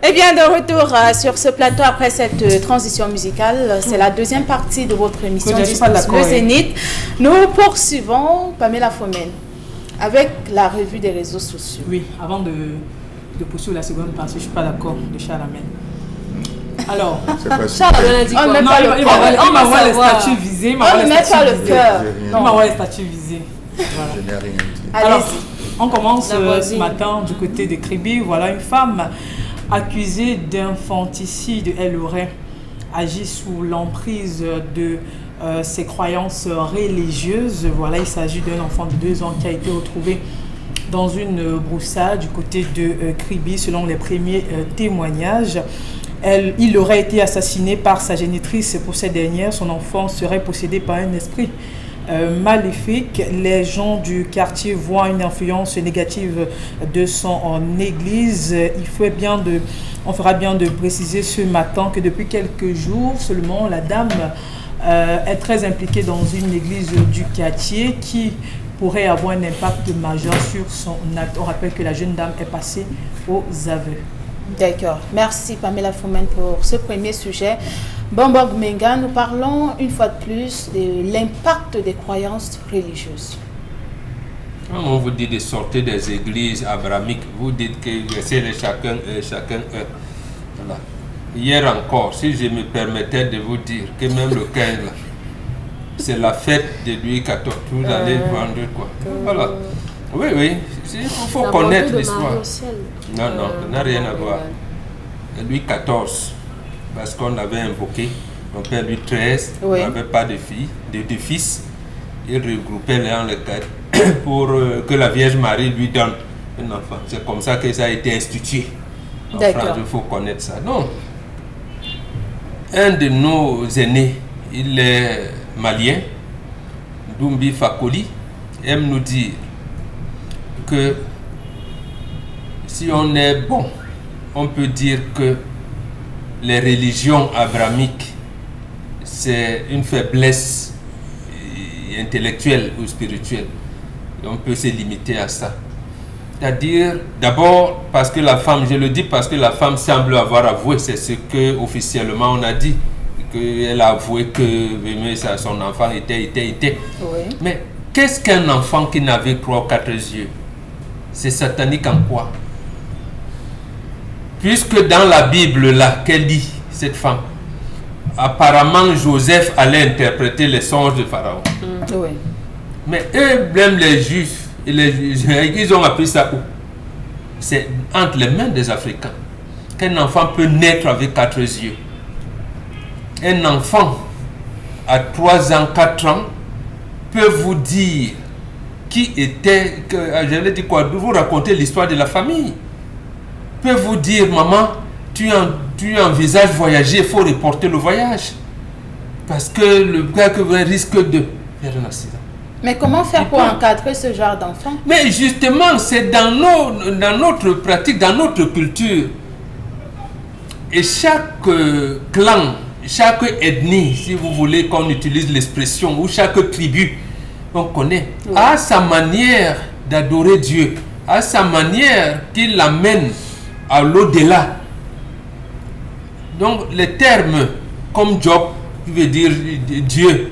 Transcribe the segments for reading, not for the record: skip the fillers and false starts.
Et bien, de retour sur ce plateau après cette transition musicale, c'est la deuxième partie de votre émission Le Zénith. Nous poursuivons Pamela Fomène avec la revue des réseaux sociaux. Oui, avant de poursuivre la seconde partie, je ne suis pas d'accord de Charles Amen. Alors, Charles Amen a dit quoi? Il m'envoie les statuts visés. On ne met pas le cœur. Il m'envoie les statuts visés. Voilà. Je n'ai rien dit. Alors, on commence ce matin du côté de Kribi. Voilà une femme accusée d'infanticide. Elle aurait agi sous l'emprise de ses croyances religieuses. Voilà, il s'agit d'un enfant de 2 ans qui a été retrouvé dans une broussade du côté de Kribi, selon les premiers témoignages. Il aurait été assassiné par sa génitrice. Pour cette dernière, son enfant serait possédé par un esprit maléfique. Les gens du quartier voient une influence négative de son église. On fera bien de préciser ce matin que depuis quelques jours seulement, la dame est très impliquée dans une église du quartier qui pourrait avoir un impact majeur sur son acte. On rappelle que la jeune dame est passée aux aveux. D'accord. Merci Pamela Fomène pour ce premier sujet. Bombog Menga, nous parlons une fois de plus de l'impact des croyances religieuses. Quand on vous dit de sortir des églises abrahamiques, vous dites que c'est chacun. Voilà. Hier encore, si je me permettais de vous dire que même le 15, là, c'est la fête de Louis XIV, vous allez vendre quoi. Voilà. Oui, il faut connaître l'histoire. Non, ça n'a rien à voir. Louis XIV, parce qu'on avait invoqué mon père Louis XIII, on n'avait pas de filles, de fils. Il regroupait les uns les quatre pour que la Vierge Marie lui donne un enfant. C'est comme ça que ça a été institué. En France, il faut connaître ça. Non. Un de nos aînés, il est malien, Doumbi Fakoli, aime nous dire que si on est bon, on peut dire que les religions abrahamiques, c'est une faiblesse intellectuelle ou spirituelle. Et on peut se limiter à ça. C'est-à-dire, d'abord, parce que la femme, je le dis parce que la femme semble avoir avoué, c'est ce que officiellement on a dit, qu'elle a avoué que son enfant était. Oui. Mais qu'est-ce qu'un enfant qui n'avait 3 ou 4 yeux? C'est satanique en quoi? Puisque dans la Bible, là, qu'elle dit, cette femme, apparemment Joseph allait interpréter les songes de Pharaon. Oui. Mais eux, même les Juifs, ils ont appris ça où? C'est entre les mains des Africains qu'un enfant peut naître avec 4 yeux. Un enfant à 3 ans, 4 ans peut vous dire qui était, j'allais dire quoi, vous raconter l'histoire de la famille. Peut vous dire, maman, tu envisages voyager, il faut reporter le voyage. Parce que le gars que vous risque de faire un accident. Mais comment faire pour encadrer ce genre d'enfant? Mais justement, c'est dans notre pratique, dans notre culture. Et chaque clan, chaque ethnie, si vous voulez qu'on utilise l'expression, ou chaque tribu, on connaît, a sa manière d'adorer Dieu, a sa manière qui l'amène à l'au-delà. Donc les termes comme Job, qui veut dire Dieu,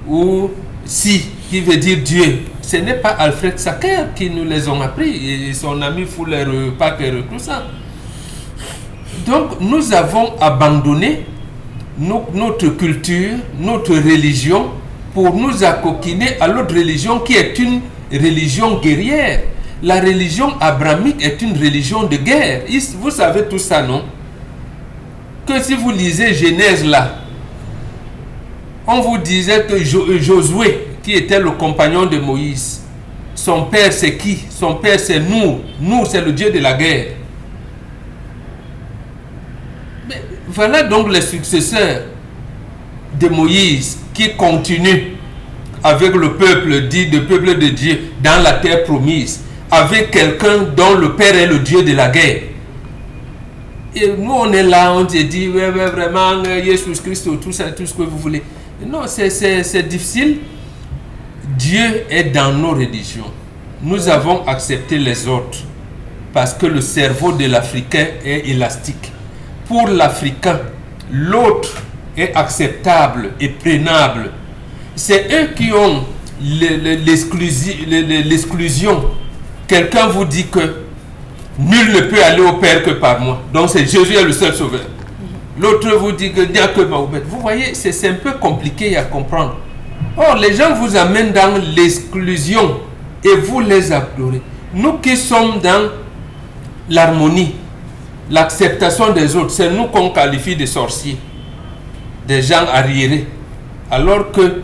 ou Si, qui veut dire Dieu, ce n'est pas Alfred Sacker qui nous les ont appris, et son ami Fuller Packer, tout ça. Donc nous avons abandonné notre culture, notre religion, pour nous accoquiner à l'autre religion qui est une religion guerrière. La religion abrahamique est une religion de guerre. Vous savez tout ça, non? Que si vous lisez Genèse là, on vous disait que Josué, qui était le compagnon de Moïse, son père c'est qui? Son père c'est nous. Nous, c'est le Dieu de la guerre. Mais voilà donc les successeurs de Moïse qui continuent avec le peuple dit, le peuple de Dieu dans la terre promise, avec quelqu'un dont le père est le Dieu de la guerre. Et nous on est là, on te dit ouais, vraiment Jésus Christ, tout ça, tout ce que vous voulez. Non, c'est difficile. Dieu est dans nos religions. Nous avons accepté les autres parce que le cerveau de l'Africain est élastique. pour l'Africain, l'autre est acceptable et prenable. C'est eux qui ont l'exclusion. Quelqu'un vous dit que nul ne peut aller au Père que par moi. Donc c'est Jésus est le seul sauveur. L'autre vous dit que il n'y a que Mahomet. Vous voyez, c'est un peu compliqué à comprendre. Or, les gens vous amènent dans l'exclusion et vous les adorez. Nous qui sommes dans l'harmonie, l'acceptation des autres, c'est nous qu'on qualifie de sorciers, des gens arriérés. Alors que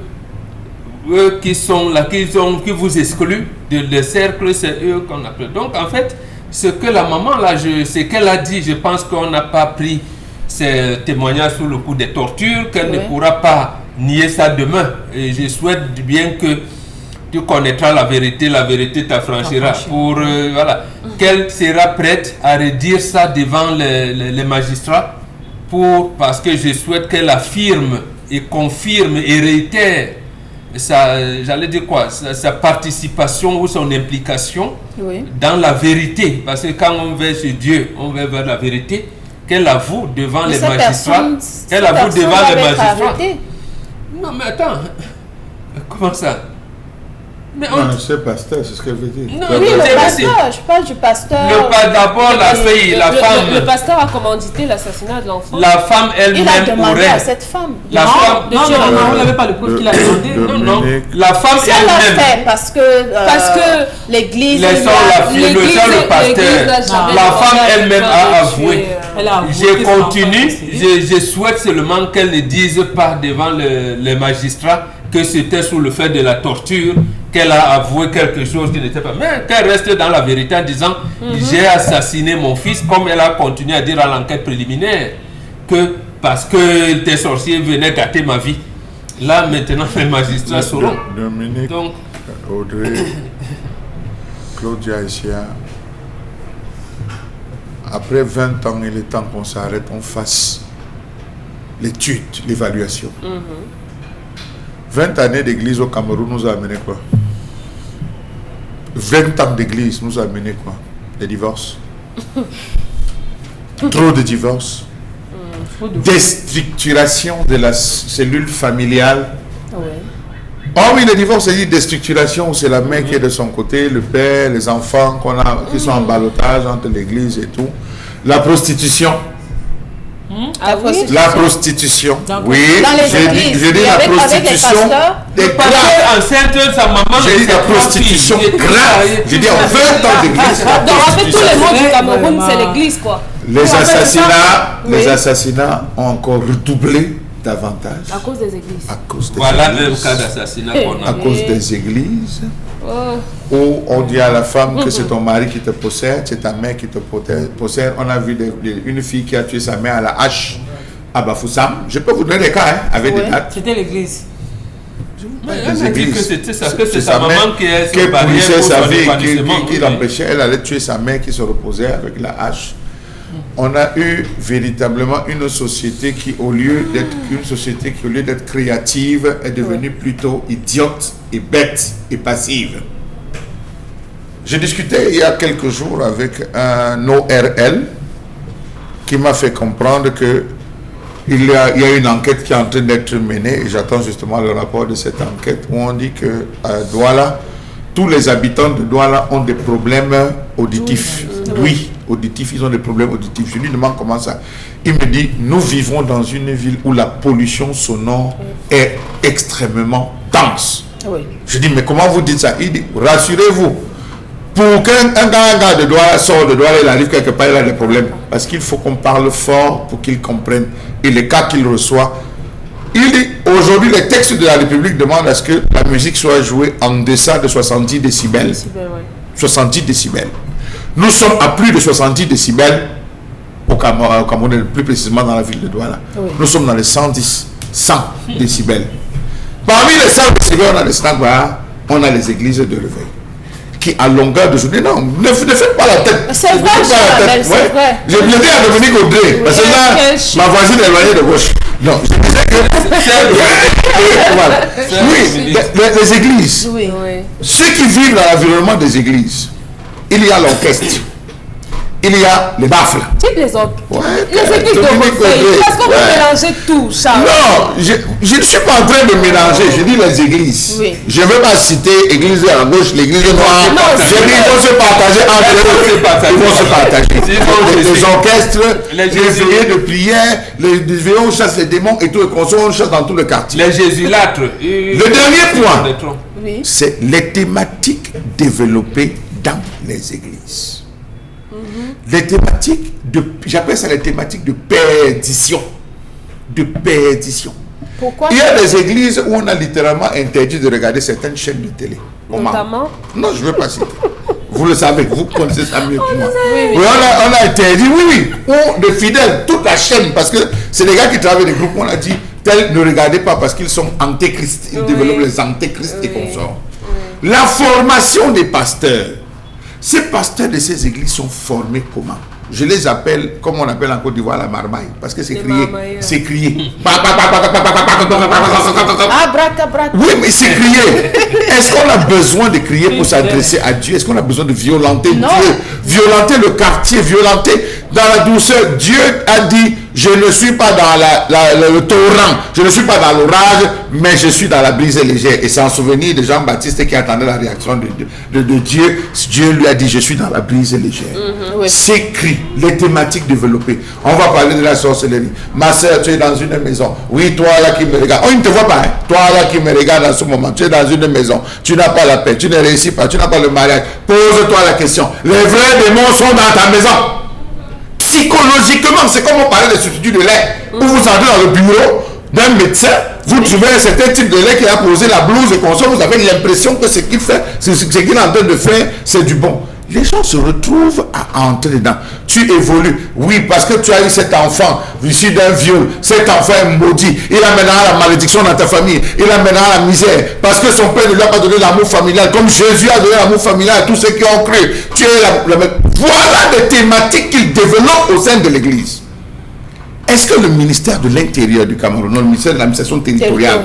eux qui sont là, qui vous excluent de cercle, c'est eux qu'on appelle. Donc en fait, ce que la maman là, ce qu'elle a dit, je pense qu'on n'a pas pris ces témoignages sous le coup des tortures, qu'elle ne pourra pas nier ça demain. Et je souhaite bien que tu connaîtras la vérité t'affranchira. Pour voilà, qu'elle sera prête à redire ça devant les magistrats, parce que je souhaite qu'elle affirme et confirme et réitère j'allais dire quoi, sa participation ou son implication dans la vérité. Parce que quand on va chez Dieu, on va vers la vérité, qu'elle avoue devant les magistrats. Elle avoue devant les magistrats. Non mais attends, comment ça? Mais c'est pasteur, c'est ce qu'elle veut dire. Non, oui, le pasteur, je parle du pasteur. D'abord, la femme. Le pasteur a commandité l'assassinat de l'enfant. La femme elle-même aurait. Il a demandé à cette femme. Non, on n'avait pas le preuve qu'il a demandé. Non. La femme elle-même. Parce que l'église. Le pasteur. La femme elle-même a avoué. Je continue. Je souhaite seulement qu'elle ne dise pas devant les magistrats que c'était sous le fait de la torture qu'elle a avoué quelque chose qui n'était pas. Mais qu'elle reste dans la vérité en disant j'ai assassiné mon fils, comme elle a continué à dire à l'enquête préliminaire que parce que tes sorciers venaient gâter ma vie. Là maintenant les magistrats sauront. Dominique, donc, Audrey, Claudia Isia, après 20 ans, il est temps qu'on s'arrête, on fasse l'étude, l'évaluation. 20 années d'église au Cameroun nous a amené quoi? 20 ans d'église nous a amené quoi? Des divorces. Trop de divorces. Déstructuration de la cellule familiale. Oh oui, le divorce, c'est une déstructuration, c'est la mère qui est de son côté, le père, les enfants qui sont en ballottage entre l'église et tout. La prostitution. La prostitution. Oui, j'ai dit la prostitution. Le pasteur enceinte sa maman. J'ai dit la prostitution grave. J'ai dit en 20 ans d'église. Donc en fait, tous les mots du Cameroun, c'est l'église quoi. Les assassinats ont encore redoublé davantage. À cause des églises. À cause des voilà le cas d'assassinat qu'on a. À cause des églises. Où on dit à la femme que c'est ton mari qui te possède, c'est ta mère qui te possède. On a vu une fille qui a tué sa mère à la hache à Bafoussam. Je peux vous donner des cas avec des dates. C'était l'église. Elle a dit que c'était sa maman qui punissait sa vie, qui l'empêchait. Elle allait tuer sa mère qui se reposait avec la hache. On a eu véritablement une société qui, au lieu d'être créative, est devenue plutôt idiote et bête et passive. J'ai discuté il y a quelques jours avec un ORL qui m'a fait comprendre que il y a une enquête qui est en train d'être menée et j'attends justement le rapport de cette enquête où on dit que à Douala, tous les habitants de Douala ont des problèmes auditifs. Oui, auditifs, ils ont des problèmes auditifs. Je lui demande comment ça. Il me dit, nous vivons dans une ville où la pollution sonore est extrêmement dense. Je dis, mais comment vous dites ça? Il dit, rassurez-vous, pour qu'un gars de Douala sorte de Douala, il arrive quelque part, il a des problèmes. Parce qu'il faut qu'on parle fort pour qu'il comprenne. Et les cas qu'il reçoit, il dit, aujourd'hui, les textes de la République demandent à ce que la musique soit jouée en deçà de 70 décibels. 70 décibels. Nous sommes à plus de 70 décibels au Cameroun, plus précisément dans la ville de Douala. Nous sommes dans les 110, 100 décibels. Parmi les 100 décibels, on a les snagbars, on a les églises de réveil. Qui à longueur de journée, non, ne faites pas la tête. C'est vrai, c'est vrai. Je me dis à Dominique Audrey, parce que là, ma voisine est éloignée de gauche. Non, je disais que les églises, ceux qui vivent dans l'environnement des églises, il y a l'orchestre, il y a les baffles. Type les autres. Ouais, les églises de recueil. Est-ce qu'on peut mélanger tout, Charles? Non, je ne suis pas en train de mélanger. Je dis les églises. Oui. Je ne veux pas citer l'église à gauche, l'église noire. Non, je dis qu'ils vont se partager entre eux. Ils vont se partager. Les orchestres, les veillées de prière, les veillées où on chasse les démons et tout, et qu'on chasse dans tout le quartier. Les jésulâtres. Le dernier point, Oui. c'est les thématiques développées dans les églises. Les thématiques j'appelle ça les thématiques de perdition. De perdition. Pourquoi? Il y a des églises où on a littéralement interdit de regarder certaines chaînes de télé. Notamment? Non, je ne veux pas citer. Vous le savez, vous connaissez ça mieux que moi. Oui. Oui, on a interdit, oui. Ou de fidèles, toute la chaîne, parce que c'est les gars qui travaillent des groupes, on a dit, tel ne regardez pas parce qu'ils sont antéchrists. Ils développent les antéchrists et consorts. La formation des pasteurs. Ces pasteurs de ces églises sont formés comment? Je les appelle, comme on appelle en Côte d'Ivoire, la marmaille. Parce que c'est crié. C'est crié. Oui, mais c'est crié. Est-ce qu'on a besoin de crier pour s'adresser à Dieu? Est-ce qu'on a besoin de violenter Dieu? Violenter le quartier, violenter dans la douceur. Dieu a dit, je ne suis pas dans le torrent, je ne suis pas dans l'orage, mais je suis dans la brise légère. Et c'est en souvenir de Jean-Baptiste qui attendait la réaction de Dieu. Dieu lui a dit, je suis dans la brise légère. C'est cri, les thématiques développées. On va parler de la sorcellerie. Ma soeur, tu es dans une maison. Oui, toi là qui me regarde. Oh, il ne te voit pas. Hein? Toi là qui me regarde en ce moment. Tu es dans une maison. Tu n'as pas la paix. Tu ne réussis pas. Tu n'as pas le mariage. Pose-toi la question. Les vrais démons sont dans ta maison. Psychologiquement, c'est comme on parlait des substituts de lait. Où vous entrez dans le bureau d'un médecin, vous trouvez un certain type de lait qui a posé la blouse et consort, vous avez l'impression que ce qu'il fait, ce qu'il est en train de faire, c'est du bon. Les gens se retrouvent à entrer dedans. Tu évolues. Oui, parce que tu as eu cet enfant issu d'un viol. Cet enfant est maudit. Il amènera la malédiction dans ta famille. Il amènera la misère. Parce que son père ne lui a pas donné l'amour familial. Comme Jésus a donné l'amour familial à tous ceux qui ont cru. Tu es voilà des thématiques qu'il développe au sein de l'Église. Est-ce que le ministère de l'Intérieur du Cameroun, le ministère de l'administration territoriale,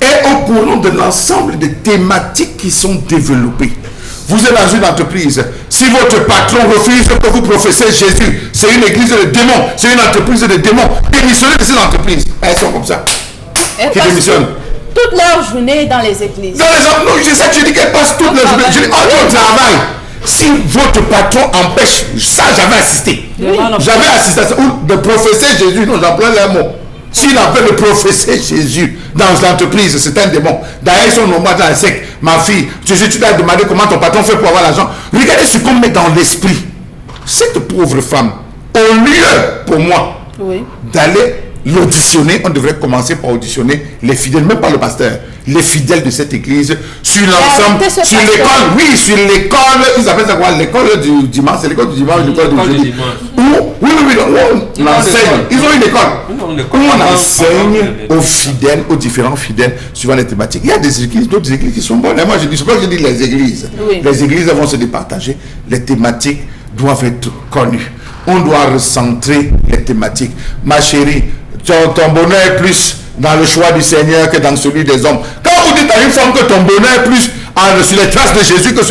est au courant de l'ensemble des thématiques qui sont développées? Vous êtes dans une entreprise. Si votre patron refuse que vous professez Jésus, c'est une église de démons, c'est une entreprise de démons. Démissionnez de cette entreprise. Elles sont comme ça. Qui démissionnent. Toute leur journée dans les églises. Dans les non, je dis qu'elles passent toute leur journée. Je dis, au travail. Si votre patron empêche, ça j'avais assisté. Oui. J'avais assisté à ça. Ou de professer Jésus, non, j'emploie les mots. S'il appelle de professer Jésus dans l'entreprise, c'est un démon. D'ailleurs, ils sont nombreux dans la secte. Ma fille, tu t'as demandé comment ton patron fait pour avoir l'argent. Regardez ce qu'on met dans l'esprit. Cette pauvre femme, au lieu, pour moi, d'aller l'auditionner, on devrait commencer par auditionner les fidèles, même pas le pasteur, les fidèles de cette église, sur l'ensemble, sur l'école, sur l'école, ils appellent ça quoi? L'école du dimanche, c'est l'école du dimanche, l'école du jeudi. On enseigne, ils ont une école. On enseigne aux fidèles, aux différents fidèles, suivant les thématiques. Il y a des églises, d'autres églises qui sont bonnes. Et moi, je dis, c'est pas que je dis les églises. Les églises vont se départager. Les thématiques doivent être connues. On doit recentrer les thématiques. Ma chérie, ton bonheur est plus dans le choix du Seigneur que dans celui des hommes. Quand vous dites à une femme que ton bonheur est plus sur les traces de Jésus que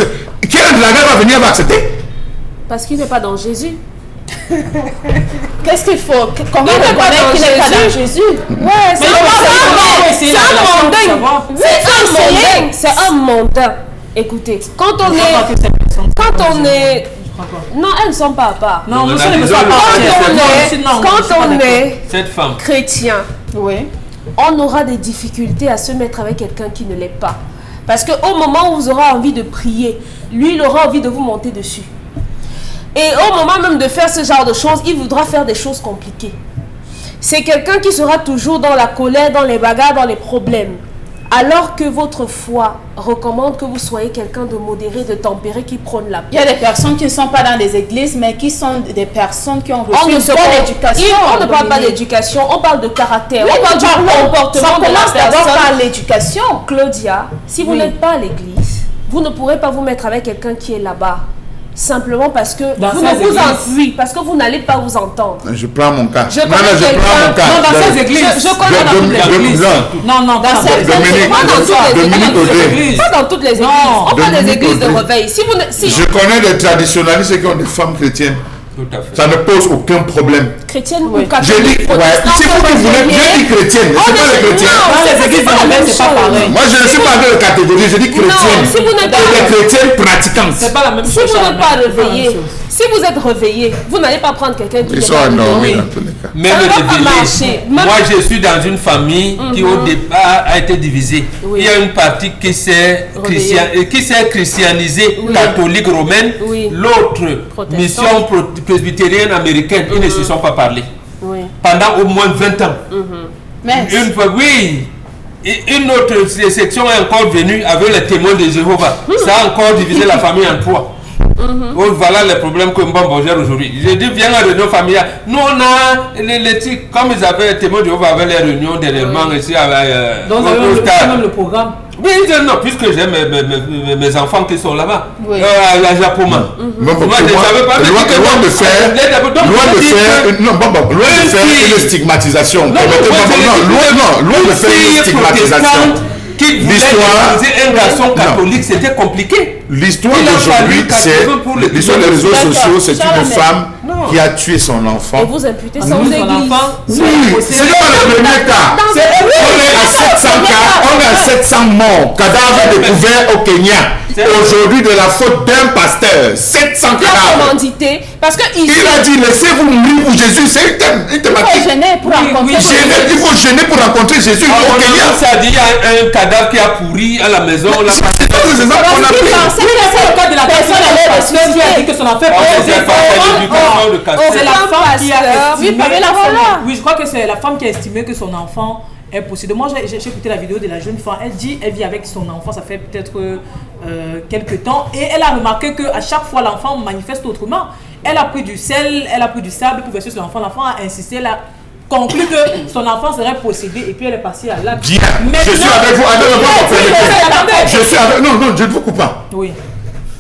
quel dragon va venir accepter? Parce qu'il n'est pas dans Jésus. Qu'est-ce qu'il faut? Comment reconnaître qu'il n'est pas dans Jésus? Ouais, c'est un mondain. Écoutez, quand on est non, elles ne sont pas à part. Non, nous sommes pas à part. Quand on est cette femme chrétien, on aura des difficultés à se mettre avec quelqu'un qui ne l'est pas. Parce qu'au moment où vous aurez envie de prier, lui, il aura envie de vous monter dessus. Et au moment même de faire ce genre de choses, il voudra faire des choses compliquées. C'est quelqu'un qui sera toujours dans la colère, dans les bagarres, dans les problèmes. Alors que votre foi recommande que vous soyez quelqu'un de modéré, de tempéré, qui prône la paix. Il y a des personnes qui ne sont pas dans les églises, mais qui sont des personnes qui ont reçu une bonne éducation. On ne parle pas d'éducation, on parle de caractère. Oui, on parle du comportement de la personne. D'abord par l'éducation. Claudia, si vous n'êtes pas à l'église, vous ne pourrez pas vous mettre avec quelqu'un qui est là-bas. Simplement parce que parce que vous n'allez pas vous entendre. Je prends mon cas. Je prends mon cas. Non, dans ces églises. Je connais dans toutes les églises. Non, pas dans toutes les églises. On parle des églises de réveil. Je connais des traditionnalistes qui ont des femmes chrétiennes. Tout à fait. Ça ne pose aucun problème. Chrétienne ou J'ai catholique, dit, protestante, si vous voulez, j'ai dit chrétienne, c'est pas les chrétiens. les églises c'est pas pareil. Moi, je ne suis pas de catégorie, je dis chrétienne. si vous n'êtes pas des chrétiennes pratiquantes. C'est pas la même chose. Si vous n'êtes pas réveillé, si vous êtes réveillé, vous n'allez pas prendre quelqu'un qui Ils n'est sont pas endormis réveillé. dans tous les cas. Même Ça ne va pas révélé. marcher. Moi, je suis dans une famille qui, au départ, a été divisée. Oui. Il y a une partie qui s'est christianisée, Oui. catholique romaine. Oui. L'autre, Protestante. mission presbytérienne américaine. Ils ne se sont pas parlé. Oui. Pendant au moins 20 ans. Mais Une fois, oui. Et une autre section est encore venue avec les témoins de Jéhovah. Ça a encore divisé la famille en trois. Oh, voilà les problèmes que Mbambo gère aujourd'hui. Je dis, viens à la réunion familiale. Nous, on a les trucs, comme ils avaient les témoins de Jéhovah avec les réunions dernièrement ici avec Donc, vous avez même le programme. oui, non, puisque j'ai mes enfants qui sont là-bas, Oui. à Japoma. Loin de faire une stigmatisation. Loin de faire une stigmatisation. Qui voulait épouser un garçon catholique, c'était compliqué. L'histoire d'aujourd'hui, c'est l'histoire des réseaux sociaux, c'est une femme qui a tué son enfant. Et vous imputez ça aux églises. Oui, c'est pas le premier cas. On est à 700 morts, cadavres découverts au Kenya. Aujourd'hui, de la faute d'un pasteur, 700 La cadavres. commandité, parce que Il a dit, laissez-vous mourir pour Jésus. C'est une thématique. il faut gêner pour rencontrer. Il faut gêner pour rencontrer Jésus au Kenya. Ça dit, il y a un cadavre qui a pourri à la maison. C'est pas des exemples qu'on a pris. C'est le cas de la personne qui a dit que son enfant c'est la femme qui a estimé. voilà. Oui, je crois que c'est la femme qui a estimé que son enfant est possédé. Moi, j'ai écouté la vidéo de la jeune femme. Elle dit elle vit avec son enfant, ça fait peut-être quelques temps. Et elle a remarqué qu'à chaque fois, l'enfant manifeste autrement. Elle a pris du sel, elle a pris du sable pour verser son enfant. L'enfant a insisté, elle a conclu que son enfant serait possédé et puis elle est passée à l'acte. Bien. Je suis avec vous. Je suis avec. Non, je ne vous coupe pas. Oui.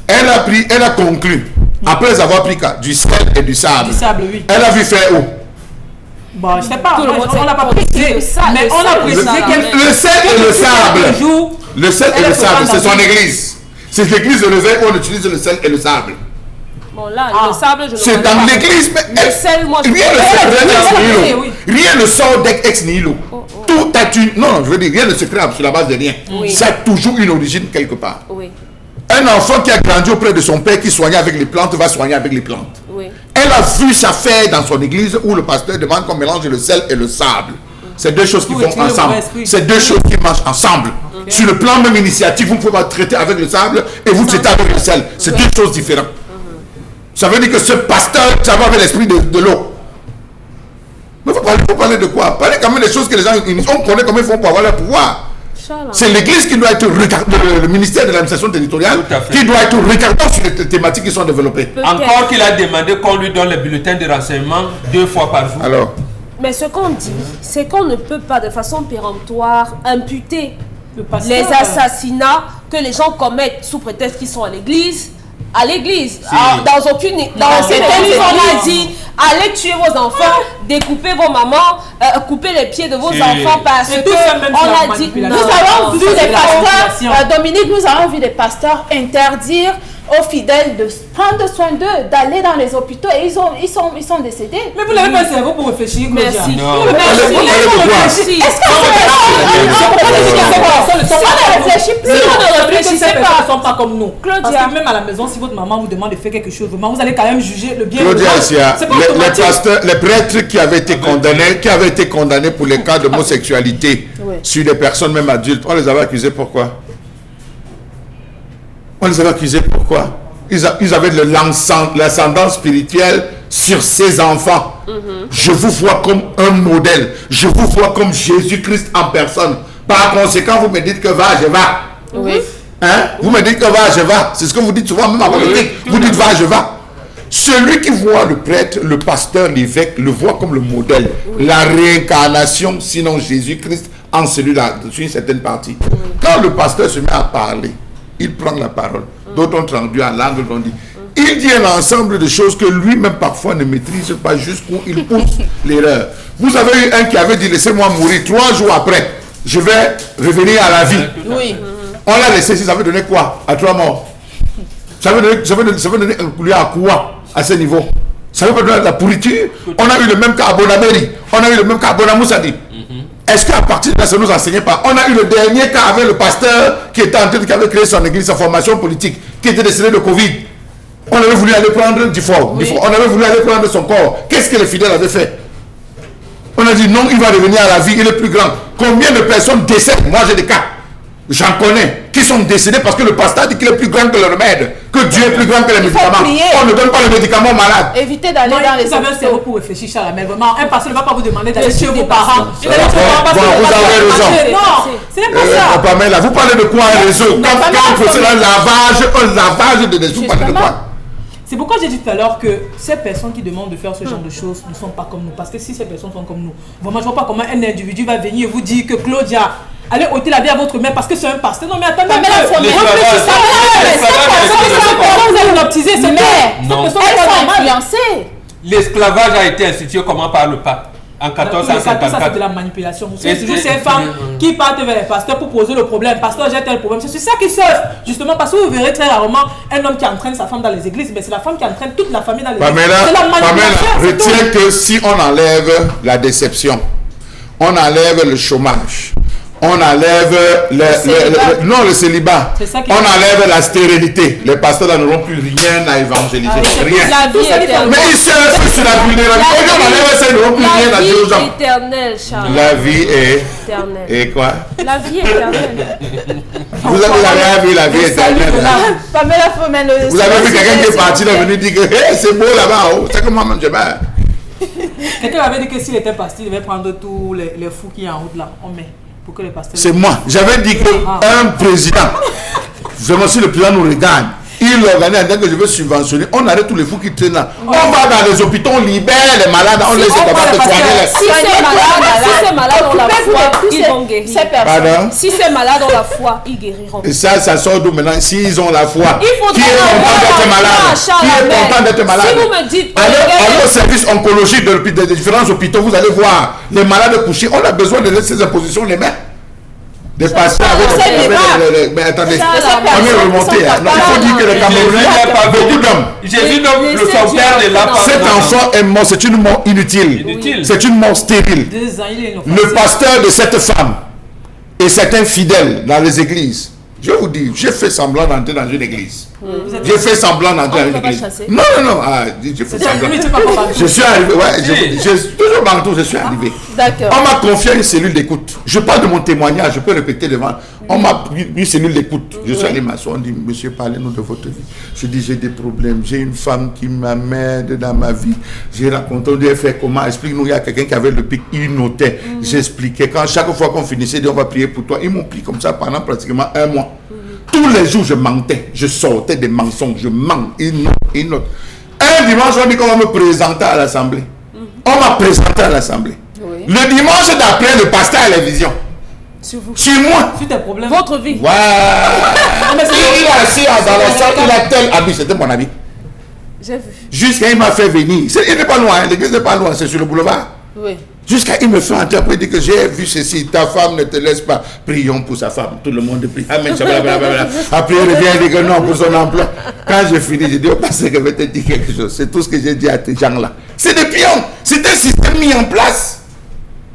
Elle a conclu. Après avoir pris du sel et du sable. Du sable, oui. Elle a vu faire où? Bon, je sais pas, Tout le monde on l'a pas sait. précisé, mais on a précisé qu'elle... Le sel et le sable. Le sel et le sable, c'est son église. C'est l'église de l'éveil où on utilise le sel et le sable. Bon, là, le sable, je ne C'est dans l'église, mais le sel, moi, je rien ne sort d'ex nihilo. Tout a une. Non, je veux dire, rien ne se crée sur la base de rien. Ça a toujours une origine quelque part. Oui, Un enfant qui a grandi auprès de son père qui soignait avec les plantes va soigner avec les plantes. oui. Elle a vu ça faire dans son église où le pasteur demande qu'on mélange le sel et le sable. C'est deux choses qui vont ensemble. C'est deux choses qui marchent ensemble. Sur le plan même initiative, vous ne pouvez pas traiter avec le sable et vous traitez avec le sel. C'est deux choses différentes. Ça veut dire que ce pasteur, ça va avec l'esprit de l'eau. Mais il faut parler de quoi? Parler quand même des choses que les gens, on connaît comment ils font pour avoir leur pouvoir. C'est l'église qui doit être regardée, le ministère de l'administration territoriale, qui doit être regardant sur les thématiques qui sont développées. Encore qu'il a demandé qu'on lui donne les bulletins de renseignement 2 fois par jour. Alors, mais ce qu'on dit, c'est qu'on ne peut pas de façon péremptoire imputer les assassinats que les gens commettent sous prétexte qu'ils sont à l'église. Dans cette église, on a dit allez tuer vos enfants, découper vos mamans, couper les pieds de vos enfants parce que on a dit nous avons vu des pasteurs, Dominique, nous avons vu des pasteurs interdire aux fidèles de prendre soin d'eux, d'aller dans les hôpitaux et ils sont décédés. Mais vous n'avez pas le cerveau pour réfléchir, Claudia. Merci. Non. Merci. Est-ce qu'on ne réfléchit plus? On ne réfléchissez pas. Ils ne sont pas comme nous. Claudia. Parce que même à la maison, si votre maman vous demande de faire quelque chose, vous allez quand même juger le bien. Claudia Assia, C'est pas les automatique. pasteurs, les prêtres qui avaient été condamnés pour les cas d'homosexualité sur des personnes même adultes, on les avait accusés pourquoi? On les avait accusés pourquoi? Ils avaient de l'ascendance spirituelle sur ces enfants. Je vous vois comme un modèle. Je vous vois comme Jésus-Christ en personne. Par conséquent, vous me dites que va, je vais. Oui. Hein? Vous me dites que va, je vais. C'est ce que vous dites souvent, même en politique. Vous dites va, je vais. Celui qui voit le prêtre, le pasteur, l'évêque, le voit comme le modèle. La réincarnation, sinon Jésus-Christ, en celui-là, sur une certaine partie. Quand le pasteur se met à parler, il prend la parole. D'autres ont traduit en langue, d'autres ont dit. Il dit un ensemble de choses que lui-même parfois ne maîtrise pas jusqu'où il pousse l'erreur. Vous avez eu un qui avait dit laissez-moi mourir. 3 jours après, je vais revenir à la vie. Oui. On l'a laissé, ça veut donner quoi à 3 morts? Ça veut donner lui à quoi à ce niveau? Ça veut pas donner de la pourriture. On a eu le même cas à Bonabéry. On a eu le même cas à Bonamoussadi. Est-ce qu'à partir de là, ça ne nous enseignait pas? On a eu le dernier cas avec le pasteur qui avait créé son église, sa formation politique, qui était décédé de Covid. On avait voulu aller prendre du fort. On avait voulu aller prendre son corps. Qu'est-ce que les fidèles avaient fait? On a dit non, il va revenir à la vie, il est plus grand. Combien de personnes décèdent? Moi j'ai des cas, j'en connais, qui sont décédés parce que le pasteur dit qu'il est plus grand que le remède, que Dieu est plus grand que les médicaments. On ne donne pas les médicaments aux malades. Évitez d'aller dans les... Vous avez un cerveau pour réfléchir, Charles, mais vraiment, un pasteur ne va pas vous demander d'aller chez vos parents. Vous avez raison. Non, ce n'est pas ça. Pamela, vous parlez de quoi un réseau? Quand vous faites un lavage de l'esprit, vous parlez de quoi? C'est pourquoi j'ai dit tout à l'heure que ces personnes qui demandent de faire ce genre de choses ne sont pas comme nous. Parce que si ces personnes sont comme nous, vraiment, je ne vois pas comment un individu va venir et vous dire que Claudia, allez ôter la vie à votre mère parce que c'est un pasteur. Non, mais attendez, vous allez l'optiser, c'est influencées. L'esclavage a été institué comment par le pape en 1454. Ça, c'est de la manipulation. C'est toujours ces femmes qui partent vers les pasteurs pour poser le problème. Pasteur, j'ai tel problème. C'est ça qui se fait. Justement, parce que vous verrez très rarement un homme qui entraîne sa femme dans les églises, mais c'est la femme qui entraîne toute la famille dans les églises. C'est la manipulation. Pamela, retiens que si on enlève la déception, on enlève le chômage, on enlève le célibat, on enlève la stérilité. Les pasteurs n'auront plus rien à évangéliser. Rien. La vie éternelle. Mais ils se sur la vulnérabilité. On enlève ça, ils n'auront plus rien à dire aux gens. La vie éternelle, Charles. La vie est éternelle. Et quoi? La vie éternelle. Vous avez vu la vie éternelle. Pamela Fomel. Vous avez vu quelqu'un qui est parti là, venu dire que hey, c'est beau là-bas. Oh. C'est comme moi-même, je meurs. Quelqu'un avait dit que s'il était pasteur, il devait prendre tous les fous qui sont en route là. On met. C'est moi. J'avais dit qu'un président, vraiment si le président nous regarde, il organise, dès que je veux subventionner, on arrête tous les fous qui traînent là. On va dans les hôpitaux, on libère les malades, on laisse les capables de soigner. Si c'est malade dans la foi, ils vont guérir. Pardon? Si c'est malade dans la foi, ils guériront. Et ça sort d'où maintenant? S'ils ont la foi, qui est content d'être malade? Qui est content d'être malade? Si vous me dites, allez au service oncologique des différents hôpitaux, vous allez voir les malades couchés. On a besoin de laisser ces impositions les mains. Des pasteurs avec mais attendez, on est remonté. Il faut dire que le Camerounais n'a pas beaucoup d'hommes. J'ai vu son père de là. Cet enfant est mort, c'est une mort inutile. C'est une mort stérile. Le pasteur de cette femme et certains fidèles dans les églises, je vous dis, j'ai fait semblant d'entrer dans une église. J'ai fait semblant d'entrer dans une église. Non, j'ai fait semblant. Je suis arrivé, j'ai toujours bantou, je suis arrivé. On m'a confié une cellule d'écoute. Je parle de mon témoignage, je peux répéter devant. On m'a mis une cellule d'écoute. Je suis allé m'asseoir, on dit, monsieur, parlez-nous de votre vie. Je dis, j'ai des problèmes, j'ai une femme qui m'aide dans ma vie. J'ai raconté, on dit, fait comment, explique-nous, il y a quelqu'un qui avait le pic, il notait. J'expliquais, quand chaque fois qu'on finissait, il dit, on va prier pour toi. Ils m'ont pris comme ça pendant pratiquement un mois. Tous les jours, je mentais, je sortais des mensonges, je mens, une note. Un dimanche, on dit qu'on va me présenter à l'Assemblée. On m'a présenté à l'Assemblée. Oui. Le dimanche d'après, le pasteur a la vision. Sur vous. Sur moi. Sur tes problèmes. Votre vie. Ouais. Il est assis dans la salle, il a tel habit, c'était mon habit. J'ai vu. Jusqu'à il m'a fait venir. Il n'est pas loin, l'église n'est pas loin, c'est sur le boulevard. Oui. Jusqu'à il me fait entrer après, il dit que j'ai vu ceci, ta femme ne te laisse pas. Prions pour sa femme. Tout le monde prie. Amen. Après, il revient et dit que non, pour son emploi. Quand j'ai fini, j'ai dit, oh, parce que je vais te dire quelque chose. C'est tout ce que j'ai dit à ces gens-là. C'est des pions. C'est un système mis en place.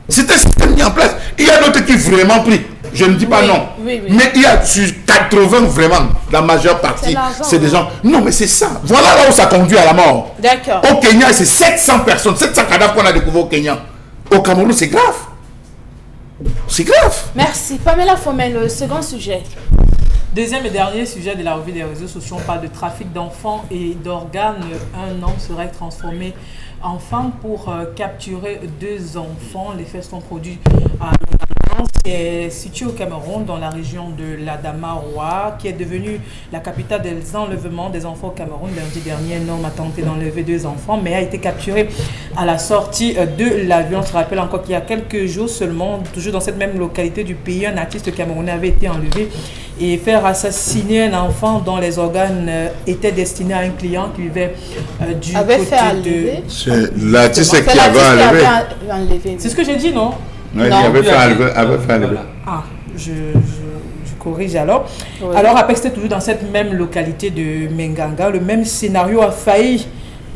C'est un système mis en place. Il y a d'autres qui vraiment prient. Je ne dis pas non. Oui. Mais il y a sur 80 vraiment, la majeure partie, c'est des gens. Non, mais c'est ça. Voilà là où ça conduit à la mort. D'accord. Au Kenya, c'est 700 personnes, 700 cadavres qu'on a découvert au Kenya. Au Cameroun, c'est grave. C'est grave. Merci. Pamela Fomel, le second sujet. Deuxième et dernier sujet de la revue des réseaux sociaux, on parle de trafic d'enfants et d'organes. Un homme serait transformé en femme pour capturer 2 enfants. Les faits sont produits à c'est situé au Cameroun, dans la région de l'Adamaroua, qui est devenue la capitale des enlèvements des enfants au Cameroun. Lundi dernier, un homme a tenté d'enlever 2 enfants, mais a été capturé à la sortie de l'avion. On se rappelle encore qu'il y a quelques jours seulement, toujours dans cette même localité du pays, un artiste camerounais avait été enlevé et faire assassiner un enfant dont les organes étaient destinés à un client qui vivait du côté de... C'est l'artiste qui avait enlevé. C'est ce que j'ai dit, non? Oui, il avait fait enlever. Ah, je corrige alors. Oui. Alors, après, c'était toujours dans cette même localité de Menganga. Le même scénario a failli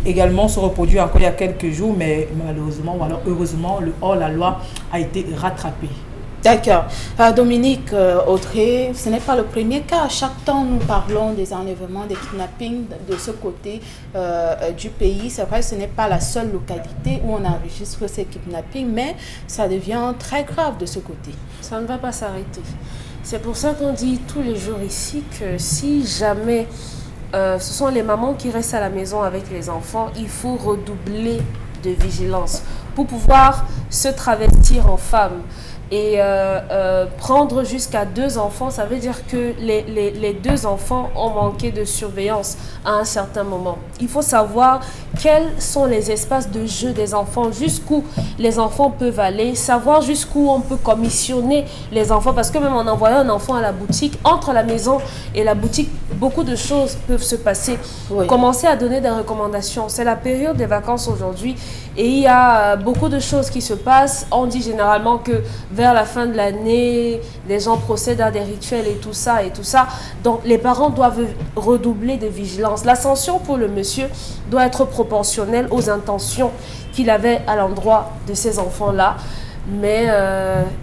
également se reproduit encore il y a quelques jours, mais malheureusement, ou alors heureusement, le hors-la-loi a été rattrapé. D'accord. Dominique Audrey, ce n'est pas le premier cas. À chaque temps, nous parlons des enlèvements, des kidnappings de ce côté du pays. C'est vrai que ce n'est pas la seule localité où on enregistre ces kidnappings, mais ça devient très grave de ce côté. Ça ne va pas s'arrêter. C'est pour ça qu'on dit tous les jours ici que si jamais ce sont les mamans qui restent à la maison avec les enfants, il faut redoubler de vigilance pour pouvoir se travestir en femme. Et prendre jusqu'à 2 enfants, ça veut dire que les 2 enfants ont manqué de surveillance à un certain moment. Il faut savoir quels sont les espaces de jeu des enfants, jusqu'où les enfants peuvent aller, savoir jusqu'où on peut commissionner les enfants, parce que même en envoyant un enfant à la boutique, entre la maison et la boutique, beaucoup de choses peuvent se passer. Oui. Commencer à donner des recommandations. C'est la période des vacances aujourd'hui et il y a beaucoup de choses qui se passent. On dit généralement que vers la fin de l'année, les gens procèdent à des rituels et tout ça. Donc, les parents doivent redoubler de vigilance. La sanction pour le monsieur doit être proportionnelle aux intentions qu'il avait à l'endroit de ces enfants-là. Mais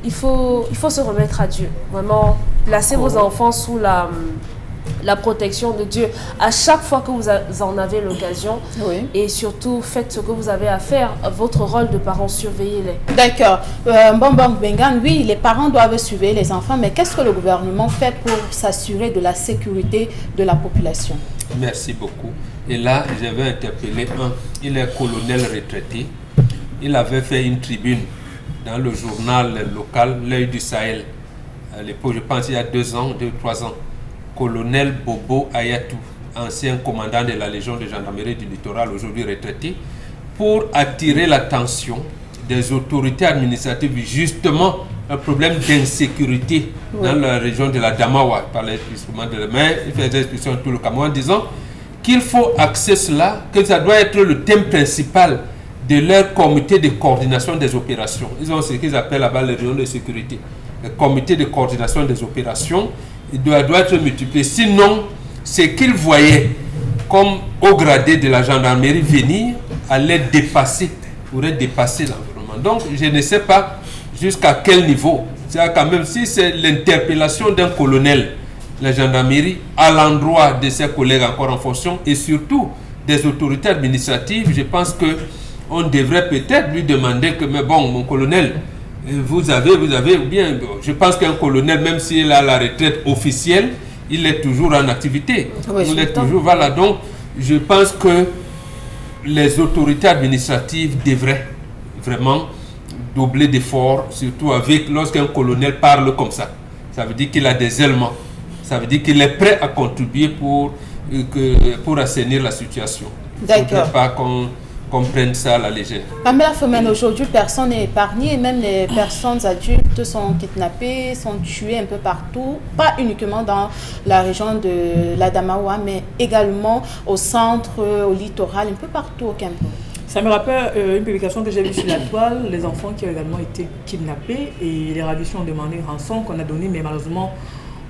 il faut se remettre à Dieu. Vraiment, placez vos enfants sous la protection de Dieu à chaque fois que vous en avez l'occasion. Oui. Et surtout, faites ce que vous avez à faire, votre rôle de parent, surveillez-les. D'accord. Bonbon Bengan, oui, les parents doivent surveiller les enfants, mais qu'est-ce que le gouvernement fait pour s'assurer de la sécurité de la population? Merci beaucoup. Et là, je vais interpeller il est colonel retraité. Il avait fait une tribune dans le journal local, L'Œil du Sahel. À l'époque, je pense il y a 2 ans, 3 ans. Colonel Bobo Ayatou, ancien commandant de la Légion de gendarmerie du littoral, aujourd'hui retraité, pour attirer l'attention des autorités administratives, justement, un problème d'insécurité dans la région de la Damawa, par l'expulsion de la mer, il fait des expulsions de tout le Cameroun, en disant qu'il faut axer cela, que ça doit être le thème principal de leur comité de coordination des opérations. Ils ont ce qu'ils appellent là-bas les réunions de sécurité. Le comité de coordination des opérations, il doit être multiplié. Sinon, ce qu'ils voyaient comme au gradé de la gendarmerie venir allait pourrait dépasser l'environnement. Donc, je ne sais pas jusqu'à quel niveau. C'est quand même si c'est l'interpellation d'un colonel, la gendarmerie, à l'endroit de ses collègues encore en fonction, et surtout des autorités administratives, je pense que on devrait peut-être lui demander que, mais bon, mon colonel, vous avez, ou bien, je pense qu'un colonel, même s'il a la retraite officielle, il est toujours en activité. Oui, il est toujours, voilà. Donc, je pense que les autorités administratives devraient vraiment doubler d'efforts, surtout lorsqu'un colonel parle comme ça. Ça veut dire qu'il a des éléments. Ça veut dire qu'il est prêt à contribuer pour assainir la situation. D'accord. Il ne faut pas qu'on prenne ça à la légère. Pamela Femène, aujourd'hui, personne n'est épargné, même les personnes adultes sont kidnappées, sont tuées un peu partout, pas uniquement dans la région de la Damawa, mais également au centre, au littoral, un peu partout au Cameroun. Ça me rappelle une publication que j'ai vue sur la toile, les enfants qui ont également été kidnappés et les ravisseurs ont demandé une rançon qu'on a donnée, mais malheureusement,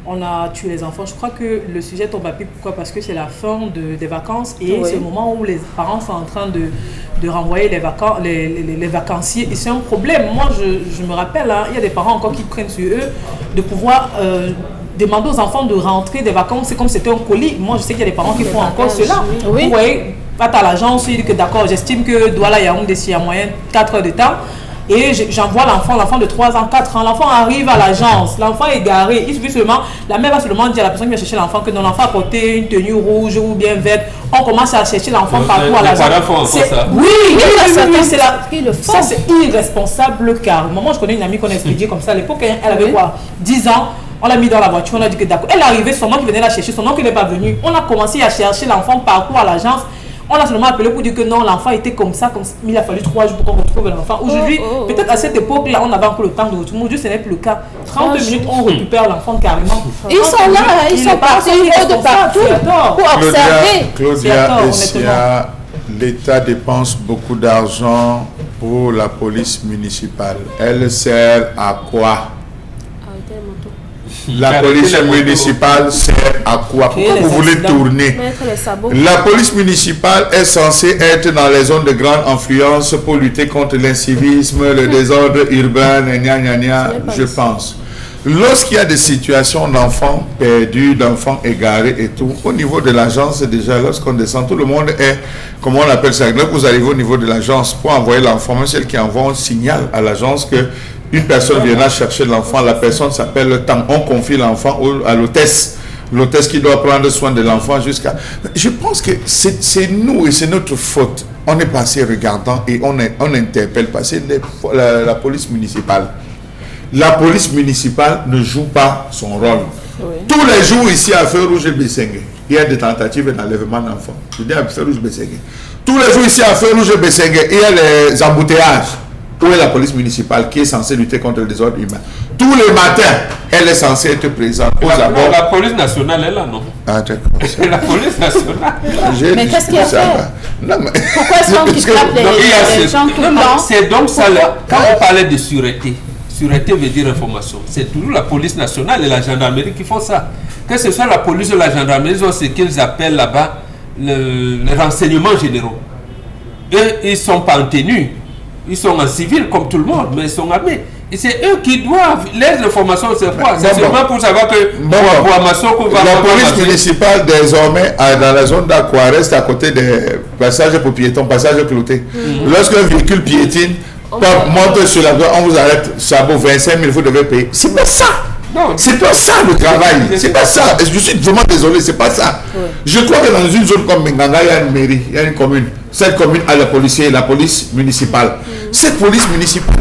on a tué les enfants. Je crois que le sujet tombe à pic. Pourquoi? Parce que c'est la fin des vacances et c'est le moment où les parents sont en train de renvoyer les vacanciers. Et c'est un problème. Moi, je me rappelle, hein, il y a des parents encore qui prennent sur eux de pouvoir demander aux enfants de rentrer des vacances. C'est comme si c'était un colis. Moi, je sais qu'il y a des parents qui font encore cela. Oui. Vous voyez, va à l'agence, il dit que d'accord, j'estime que Douala Yaoundé, s'il y a moyen 4 heures de temps. Et j'envoie l'enfant de 3 ans, 4 ans, l'enfant arrive à l'agence, l'enfant est garé, il suffit seulement, la mère va seulement dire à la personne qui vient chercher l'enfant que non, l'enfant a porté une tenue rouge ou bien verte, on commence à chercher l'enfant partout à l'agence. Ça c'est irresponsable carrément. Moi je connais une amie qu'on a expliqué comme ça, à l'époque elle avait quoi, 10 ans, on l'a mis dans la voiture, on a dit que d'accord, elle est arrivée, son nom qui venait la chercher, son nom qui n'est pas venu, on a commencé à chercher l'enfant partout à l'agence. On a seulement appelé pour dire que non, l'enfant était comme ça, mais il a fallu 3 jours pour qu'on retrouve l'enfant. Aujourd'hui, peut-être à cette époque-là, on avait encore le temps de retrouver. Aujourd'hui, ce n'est plus le cas. 30 minutes, on récupère l'enfant carrément. Ils sont là, ils sont partis de partout pour observer. Claudia Essia, l'État dépense beaucoup d'argent pour la police municipale. Elle sert à quoi? La police municipale sert à quoi? Pourquoi vous voulez tourner? La police municipale est censée être dans les zones de grande influence pour lutter contre l'incivisme, le désordre urbain, je pense. Lorsqu'il y a des situations d'enfants perdus, d'enfants égarés et tout, au niveau de l'agence, déjà, lorsqu'on descend, tout le monde est, comment on appelle ça? Là, vous arrivez au niveau de l'agence pour envoyer l'enfant, même celle qui envoie un signal à l'agence que une personne viendra chercher l'enfant, la personne s'appelle le temps. On confie l'enfant à l'hôtesse. L'hôtesse qui doit prendre soin de l'enfant jusqu'à... Je pense que c'est nous et c'est notre faute. On est passé regardant et on interpelle pas. C'est la police municipale. La police municipale ne joue pas son rôle. Oui. Tous les jours ici à Feu Rouge et Bessengue, il y a des tentatives d'enlèvement d'enfants. Je dis à Feu Rouge Bessengue. Tous les jours ici à Feu Rouge et Bessengue, il y a les embouteillages. Où est la police municipale qui est censée lutter contre le désordre humain? Tous les matins, elle est censée être présente aux abords. La police nationale est là, non? Ah, d'accord. La police nationale. Mais qu'est-ce qu'il a fait? Pourquoi est-ce qu'on kidnappe les gens tout le temps? C'est donc ça, quand on parlait de sûreté, sûreté veut dire information. C'est toujours la police nationale et la gendarmerie qui font ça. Que ce soit la police ou la gendarmerie, ils ont ce qu'ils appellent là-bas les renseignements généraux. Eux, ils ne sont pas en tenue. Ils sont en civil comme tout le monde, mais ils sont armés. Et c'est eux qui doivent. Les informations, c'est quoi? C'est seulement pour savoir que la police municipale, désormais, dans la zone d'Aqua, reste à côté des passages pour piétons, passages cloutés. Lorsqu'un véhicule piétine, monte sur la voie, on vous arrête, ça vaut 25 000, vous devez payer. C'est pas ça. C'est pas ça le travail. C'est pas ça. Je suis vraiment désolé, c'est pas ça. Je crois que dans une zone comme Menganga, il y a une mairie, il y a une commune. Cette commune a le policier, la police municipale. Cette police municipale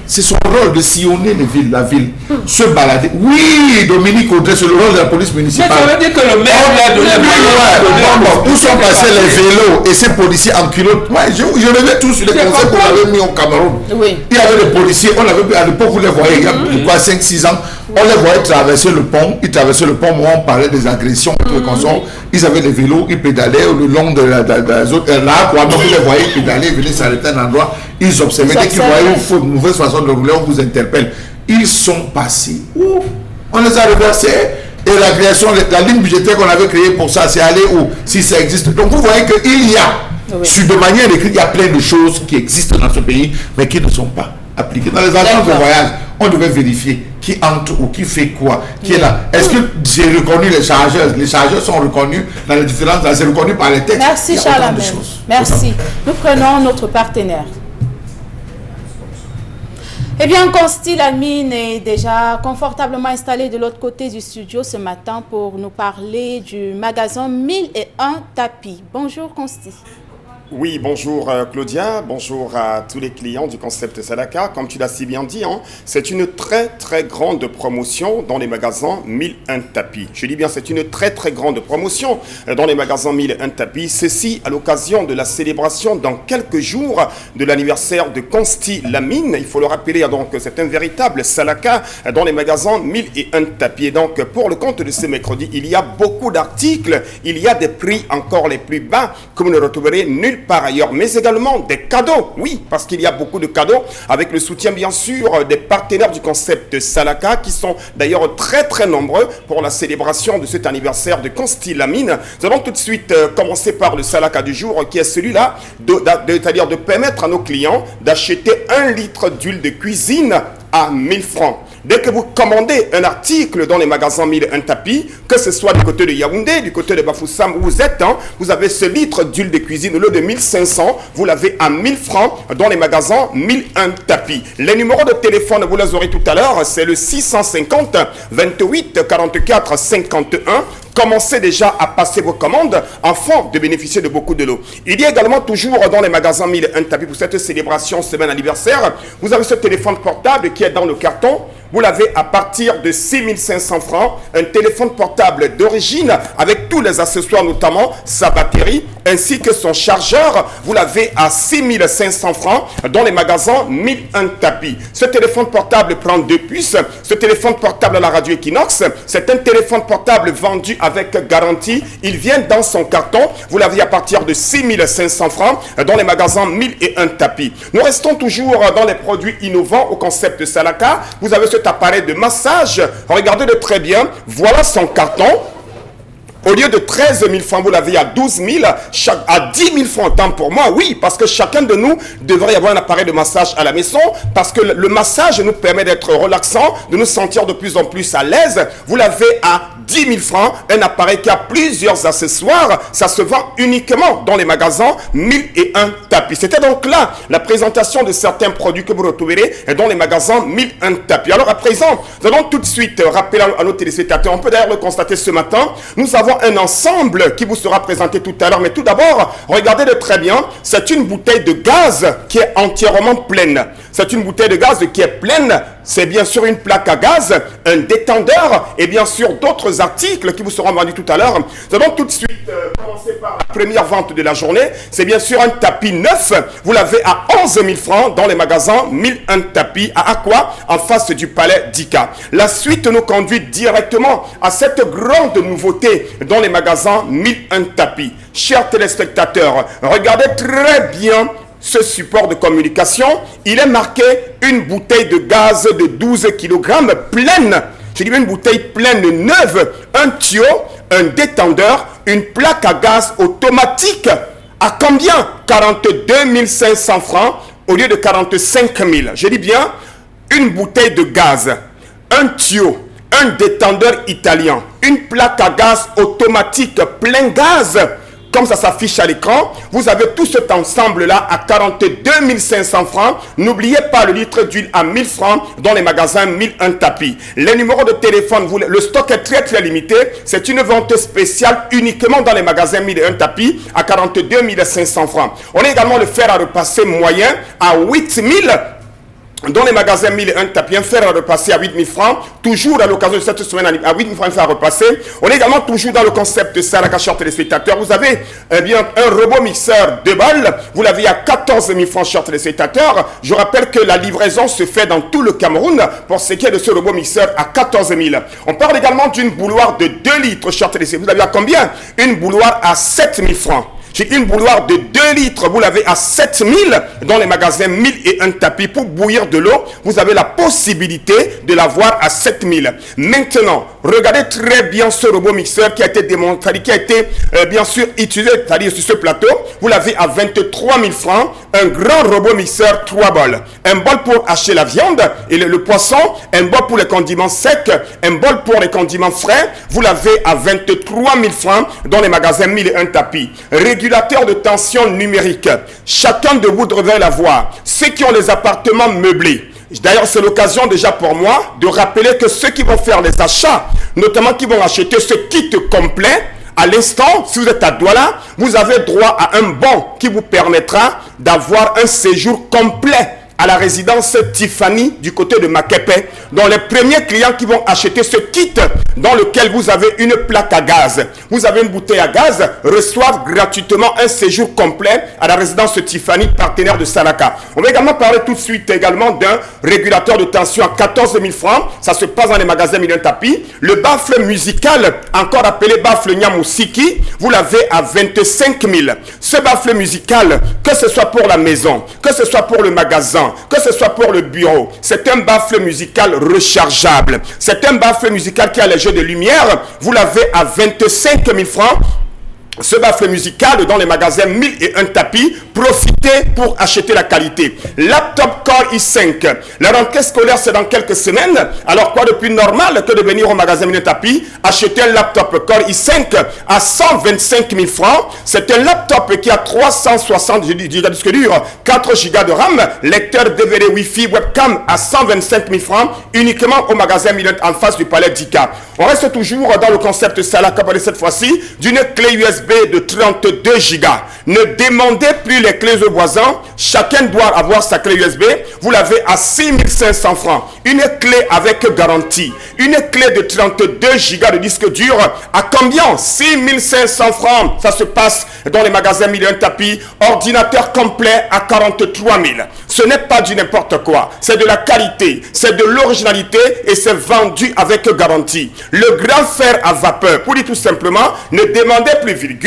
c'est son rôle de sillonner la ville, se balader. Oui, Dominique Audrey, c'est le rôle de la police municipale. Mais ça veut dire que le maire a donné où sont passés les vélos et ces policiers en culotte? Je reviens tous sur les conseils qu'on avait mis au Cameroun. Oui. Il y avait des policiers, on avait à l'époque, vous les voyez, il y a 5-6 ans, on les voyait traverser le pont. Ils traversaient le pont, moi on parlait des agressions, ils avaient des vélos, ils pédalaient le long de la zone. Là, quand vous les voyez pédaler, ils venaient s'arrêter à un endroit, ils observaient. Dès qu'ils voyaient une mauvaise façon de rouler, on vous interpelle. Ils sont passés où? On les a reversés. Et la création, la ligne budgétaire qu'on avait créée pour ça, c'est aller où? Si ça existe. Donc vous voyez qu'il y a, de manière écrite, il y a plein de choses qui existent dans ce pays, mais qui ne sont pas appliquées. Dans les agences de voyage, on devait vérifier qui entre ou qui fait quoi, qui est là. Est-ce que j'ai reconnu les chargeurs? Les chargeurs sont reconnus dans les différences, c'est reconnu par les textes. Merci Charles. Merci. Nous prenons notre partenaire. Eh bien, Consti Lamine est déjà confortablement installé de l'autre côté du studio ce matin pour nous parler du magasin 1001 tapis. Bonjour Consti. Oui, bonjour Claudia, bonjour à tous les clients du concept Salaka. Comme tu l'as si bien dit, c'est une très très grande promotion dans les magasins 1001 tapis. Je dis bien, c'est une très très grande promotion dans les magasins 1001 tapis. Ceci à l'occasion de la célébration dans quelques jours de l'anniversaire de Consti Lamine. Il faut le rappeler, donc c'est un véritable Salaka dans les magasins 1001 tapis. Et donc pour le compte de ce mercredi, il y a beaucoup d'articles, il y a des prix encore les plus bas que vous ne retrouverez nulle par ailleurs, mais également des cadeaux, oui, parce qu'il y a beaucoup de cadeaux avec le soutien bien sûr des partenaires du concept Salaka qui sont d'ailleurs très très nombreux pour la célébration de cet anniversaire de Consti Lamine. Nous allons tout de suite commencer par le Salaka du jour qui est celui-là, c'est-à-dire de permettre à nos clients d'acheter 1 litre d'huile de cuisine à 1000 francs. Dès que vous commandez un article dans les magasins 1001 tapis, que ce soit du côté de Yaoundé, du côté de Bafoussam où vous êtes, vous avez ce litre d'huile de cuisine, au lieu de 1500, vous l'avez à 1000 francs dans les magasins 1001 tapis. Les numéros de téléphone, vous les aurez tout à l'heure, c'est le 650 28 44 51. Commencez déjà à passer vos commandes afin de bénéficier de beaucoup de lots. Il y a également toujours dans les magasins 1001 tapis pour cette célébration semaine anniversaire, vous avez ce téléphone portable qui est dans le carton. Vous l'avez à partir de 6500 francs, un téléphone portable d'origine avec tous les accessoires, notamment sa batterie ainsi que son chargeur. Vous l'avez à 6500 francs dans les magasins 1001 tapis. Ce téléphone portable prend 2 puces. Ce téléphone portable à la radio Equinox, c'est un téléphone portable vendu avec garantie. Il vient dans son carton. Vous l'avez à partir de 6500 francs dans les magasins 1001 tapis. Nous restons toujours dans les produits innovants au concept Salaka. Vous avez ce cet appareil de massage. Regardez-le très bien. Voilà son carton. Au lieu de 13 000 francs, vous l'avez à 12 000, à 10 000 francs. Tant pour moi, oui, parce que chacun de nous devrait avoir un appareil de massage à la maison, parce que le massage nous permet d'être relaxant, de nous sentir de plus en plus à l'aise. Vous l'avez à 10 000 francs, un appareil qui a plusieurs accessoires. Ça se vend uniquement dans les magasins 1001 tapis. C'était donc là la présentation de certains produits que vous retrouverez dans les magasins 1001 tapis. Alors à présent, nous allons tout de suite rappeler à nos téléspectateurs, on peut d'ailleurs le constater ce matin, nous avons un ensemble qui vous sera présenté tout à l'heure. Mais tout d'abord, regardez-le très bien, c'est une bouteille de gaz qui est entièrement pleine. C'est une bouteille de gaz qui est pleine. C'est bien sûr une plaque à gaz, un détendeur et bien sûr d'autres articles qui vous seront vendus tout à l'heure. Nous allons tout de suite commencer par la première vente de la journée. C'est bien sûr un tapis neuf. Vous l'avez à 11 000 francs dans les magasins 1001 tapis à Aqua, en face du palais d'Ika. La suite nous conduit directement à cette grande nouveauté dans les magasins 1001 tapis. Chers téléspectateurs, regardez très bien ce support de communication. Il est marqué une bouteille de gaz de 12 kg pleine. Je dis bien une bouteille pleine, neuve, un tuyau, un détendeur, une plaque à gaz automatique. À combien? 42 500 francs au lieu de 45 000. Je dis bien une bouteille de gaz, un tuyau, un détendeur italien, une plaque à gaz automatique plein gaz. Comme ça s'affiche à l'écran, vous avez tout cet ensemble-là à 42 500 francs. N'oubliez pas le litre d'huile à 1000 francs dans les magasins 1001 tapis. Les numéros de téléphone, le stock est très très limité. C'est une vente spéciale uniquement dans les magasins 1001 tapis à 42 500 francs. On a également le fer à repasser moyen à 8000 dans les magasins 1001 tapis, un fer à repasser à 8 000 francs, toujours à l'occasion de cette semaine à 8 000 francs, un fer à repasser. On est également toujours dans le concept de Saraka, chers téléspectateurs. Vous avez bien un robot mixeur de balles, vous l'avez à 14 000 francs, chers téléspectateurs. Je rappelle que la livraison se fait dans tout le Cameroun pour ce qui est de ce robot mixeur à 14 000. On parle également d'une bouilloire de 2 litres, chers téléspectateurs. Vous l'avez à combien? Une bouilloire à 7 000 francs. J'ai une bouilloire de 2 litres, vous l'avez à 7 000 dans les magasins 1001 tapis pour bouillir de l'eau. Vous avez la possibilité de l'avoir à 7 000. Maintenant, regardez très bien ce robot mixeur qui a été démontré, qui a été bien sûr utilisé, c'est-à-dire sur ce plateau. Vous l'avez à 23 000 francs. Un grand robot mixeur 3 bols. Un bol pour hacher la viande et le poisson. Un bol pour les condiments secs. Un bol pour les condiments frais. Vous l'avez à 23 000 francs dans les magasins 1001 tapis. Régulateur de tension numérique. Chacun de vous devrait l'avoir. Ceux qui ont les appartements meublés. D'ailleurs, c'est l'occasion déjà pour moi de rappeler que ceux qui vont faire les achats, notamment qui vont acheter ce kit complet, à l'instant, si vous êtes à Douala, vous avez droit à un bon qui vous permettra d'avoir un séjour complet à la résidence Tiffany du côté de Makepe. Dont les premiers clients qui vont acheter ce kit dans lequel vous avez une plaque à gaz, vous avez une bouteille à gaz, reçoivent gratuitement un séjour complet à la résidence Tiffany, partenaire de Saraka. On va également parler tout de suite également d'un régulateur de tension à 14 000 francs. Ça se passe dans les magasins 1001 tapis. Le baffle musical, encore appelé baffle Nyamusiki, vous l'avez à 25 000. Ce baffle musical, que ce soit pour la maison, que ce soit pour le magasin, que ce soit pour le bureau, c'est un baffle musical rechargeable. C'est un baffle musical qui a les jeux de lumière. Vous l'avez à 25 000 francs. Ce baffle musical dans les magasins 1001 tapis, profitez pour acheter la qualité. Laptop Core i5. La rentrée scolaire, c'est dans quelques semaines. Alors quoi de plus normal que de venir au magasin 1001 tapis, acheter un laptop Core i5 à 125 000 francs. C'est un laptop qui a 360 Go de disque dur, 4 Go de RAM, lecteur DVD Wi-Fi, webcam à 125 000 francs, uniquement au magasin 1001 en face du palais d'Ika. On reste toujours dans le concept Salaka, cette fois-ci, d'une clé USB de 32 Go. Ne demandez plus les clés aux voisins. Chacun doit avoir sa clé USB. Vous l'avez à 6 500 francs. Une clé avec garantie. Une clé de 32 Go de disque dur. À combien? 6 500 francs. Ça se passe dans les magasins 1001 tapis. Ordinateur complet à 43 000. Ce n'est pas du n'importe quoi. C'est de la qualité. C'est de l'originalité et c'est vendu avec garantie. Le grand fer à vapeur. Pour dire tout simplement, ne demandez plus virgule.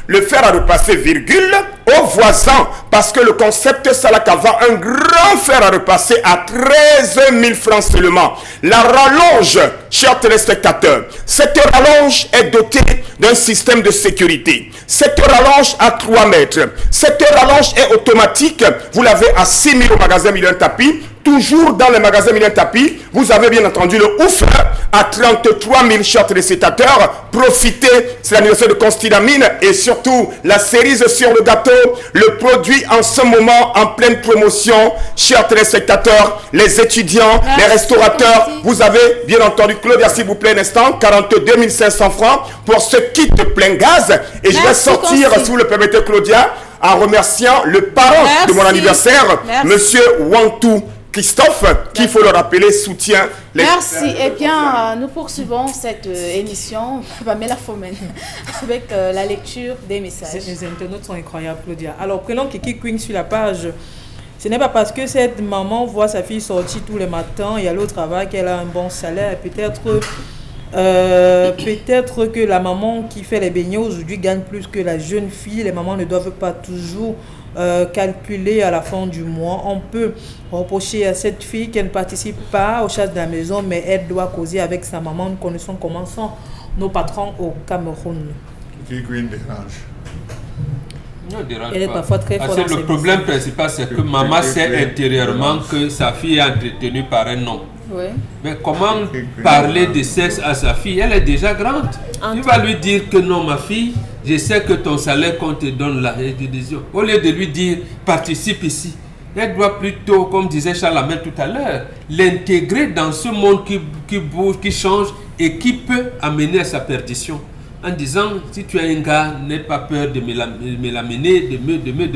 le fer à repasser, virgule, aux voisins, parce que le concept Salaka vend un grand fer à repasser à 13 000 francs seulement. La rallonge, chers téléspectateurs, cette rallonge est dotée d'un système de sécurité. Cette rallonge à 3 mètres. Cette rallonge est automatique. Vous l'avez à 6 000 au magasin Million Tapis. Toujours dans le magasin Million Tapis, vous avez bien entendu le ouf à 33 000, chers téléspectateurs. Profitez, c'est l'anniversaire de Constinamine et surtout la cerise sur le gâteau. Le produit en ce moment en pleine promotion, chers téléspectateurs, les étudiants, les restaurateurs. Vous avez bien entendu, Claudia, s'il vous plaît, un instant, 42 500 francs pour ce kit plein gaz. Et je vais sortir, si vous le permettez, Claudia, en remerciant le parent de mon anniversaire, monsieur Wantou Christophe, qui, il faut le rappeler, soutient les... Merci. Eh bien, nous poursuivons cette émission, Pamela Fomen, avec la lecture des messages. Les internautes sont incroyables, Claudia. Alors, prenons Kiki Queen sur la page. Ce n'est pas parce que cette maman voit sa fille sortir tous les matins et aller au travail qu'elle a un bon salaire. Peut-être que la maman qui fait les beignets aujourd'hui gagne plus que la jeune fille. Les mamans ne doivent pas toujours calculer à la fin du mois. On peut reprocher à cette fille qu'elle ne participe pas aux charges de la maison, mais elle doit causer avec sa maman. Nous connaissons comment sont nos patrons au Cameroun. Qui dérange? Elle est parfois très forte. Le problème principal, c'est que maman sait intérieurement que sa fille est entretenue par un homme. Oui. Mais comment parler de sexe à sa fille? Elle est déjà grande. Il va lui dire que non, ma fille, je sais que ton salaire qu'on te donne là, au lieu de lui dire participe ici, elle doit plutôt, comme disait Charles Lamel tout à l'heure, l'intégrer dans ce monde qui bouge, qui change et qui peut amener à sa perdition. En disant, si tu es un gars, n'aie pas peur de me l'amener, de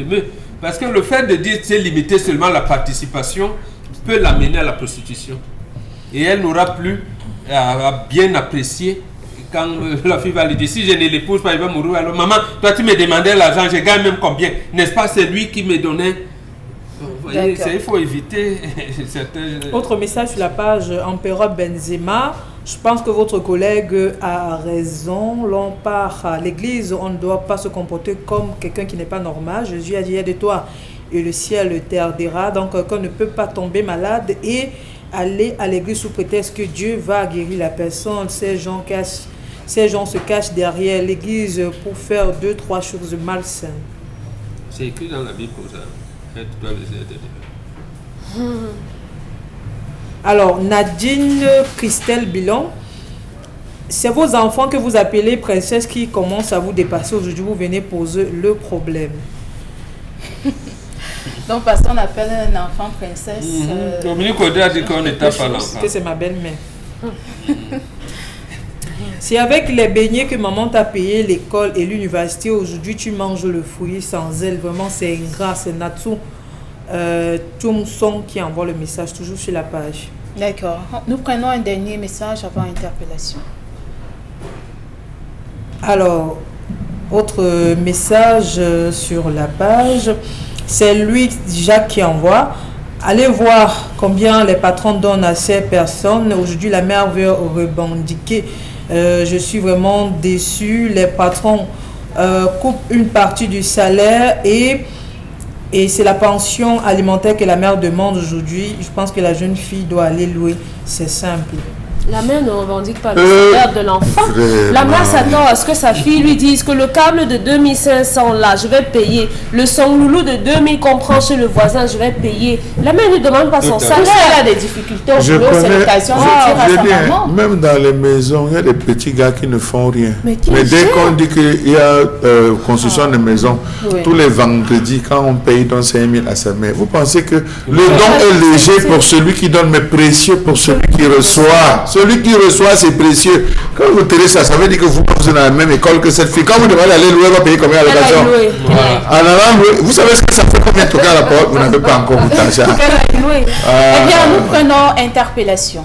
me. Parce que le fait de dire c'est limiter seulement la participation peut l'amener à la prostitution. Et elle n'aura plus à bien apprécier quand la fille va lui dire, si je ne l'épouse pas, il va mourir. Alors maman, toi tu me demandais l'argent, je gagne même combien? N'est-ce pas, c'est lui qui me donnait? Vous voyez, il faut éviter certains... Autre message sur la page Empereur Benzema. Je pense que votre collègue a raison. L'on part à l'église, on ne doit pas se comporter comme quelqu'un qui n'est pas normal. Jésus a dit, aide-toi et le ciel t'aidera. Donc quelqu'un ne peut pas tomber malade et aller à l'église sous prétexte que Dieu va guérir la personne. Ces gens se cachent derrière l'église pour faire 2-3 choses malsaines. C'est écrit dans la Bible comme ça. Aide-toi les aides. Alors, Nadine Christelle Bilon, c'est vos enfants que vous appelez princesse qui commencent à vous dépasser. Aujourd'hui, vous venez poser le problème. Donc, parce qu'on appelle un enfant princesse... Dominique Audrey a dit qu'on n'était pas l'enfant. C'est ma belle-mère. C'est avec les beignets que maman t'a payé l'école et l'université. Aujourd'hui, tu manges le fruit sans elle. Vraiment, c'est ingrat. C'est Natsu Tumson qui envoie le message, toujours sur la page. D'accord. Nous prenons un dernier message avant interpellation. Alors, autre message sur la page. C'est lui, Jacques, qui envoie. Allez voir combien les patrons donnent à ces personnes. Aujourd'hui, la mère veut revendiquer. Je suis vraiment déçue. Les patrons coupent une partie du salaire et c'est la pension alimentaire que la mère demande aujourd'hui. Je pense que la jeune fille doit aller louer. C'est simple. La mère ne revendique pas le salaire de l'enfant. La mère s'attend à ce que sa fille lui dise que le câble de 2500 là, je vais payer. Le son-loulou de 2000 qu'on prend chez le voisin, je vais payer. La mère ne demande pas son salaire. Elle a des difficultés au boulot, c'est l'occasion de dire à sa maman. Même dans les maisons, il y a des petits gars qui ne font rien. Mais dès qu'on dit qu'il y a construction de maisons, tous les vendredis, quand on paye dans 5 000 à sa mère, vous pensez que le don est léger pour celui qui donne, mais précieux pour celui qui reçoit. Celui qui reçoit, c'est précieux. Quand vous tenez ça, ça veut dire que vous êtes dans la même école que cette fille. Quand vous demandez d'aller louer, vous va payer combien à l'occasion? En allant louer, vous savez ce que ça fait combien de toquer à la porte? Vous n'avez pas encore goûté à ça. Eh bien, nous prenons interpellation.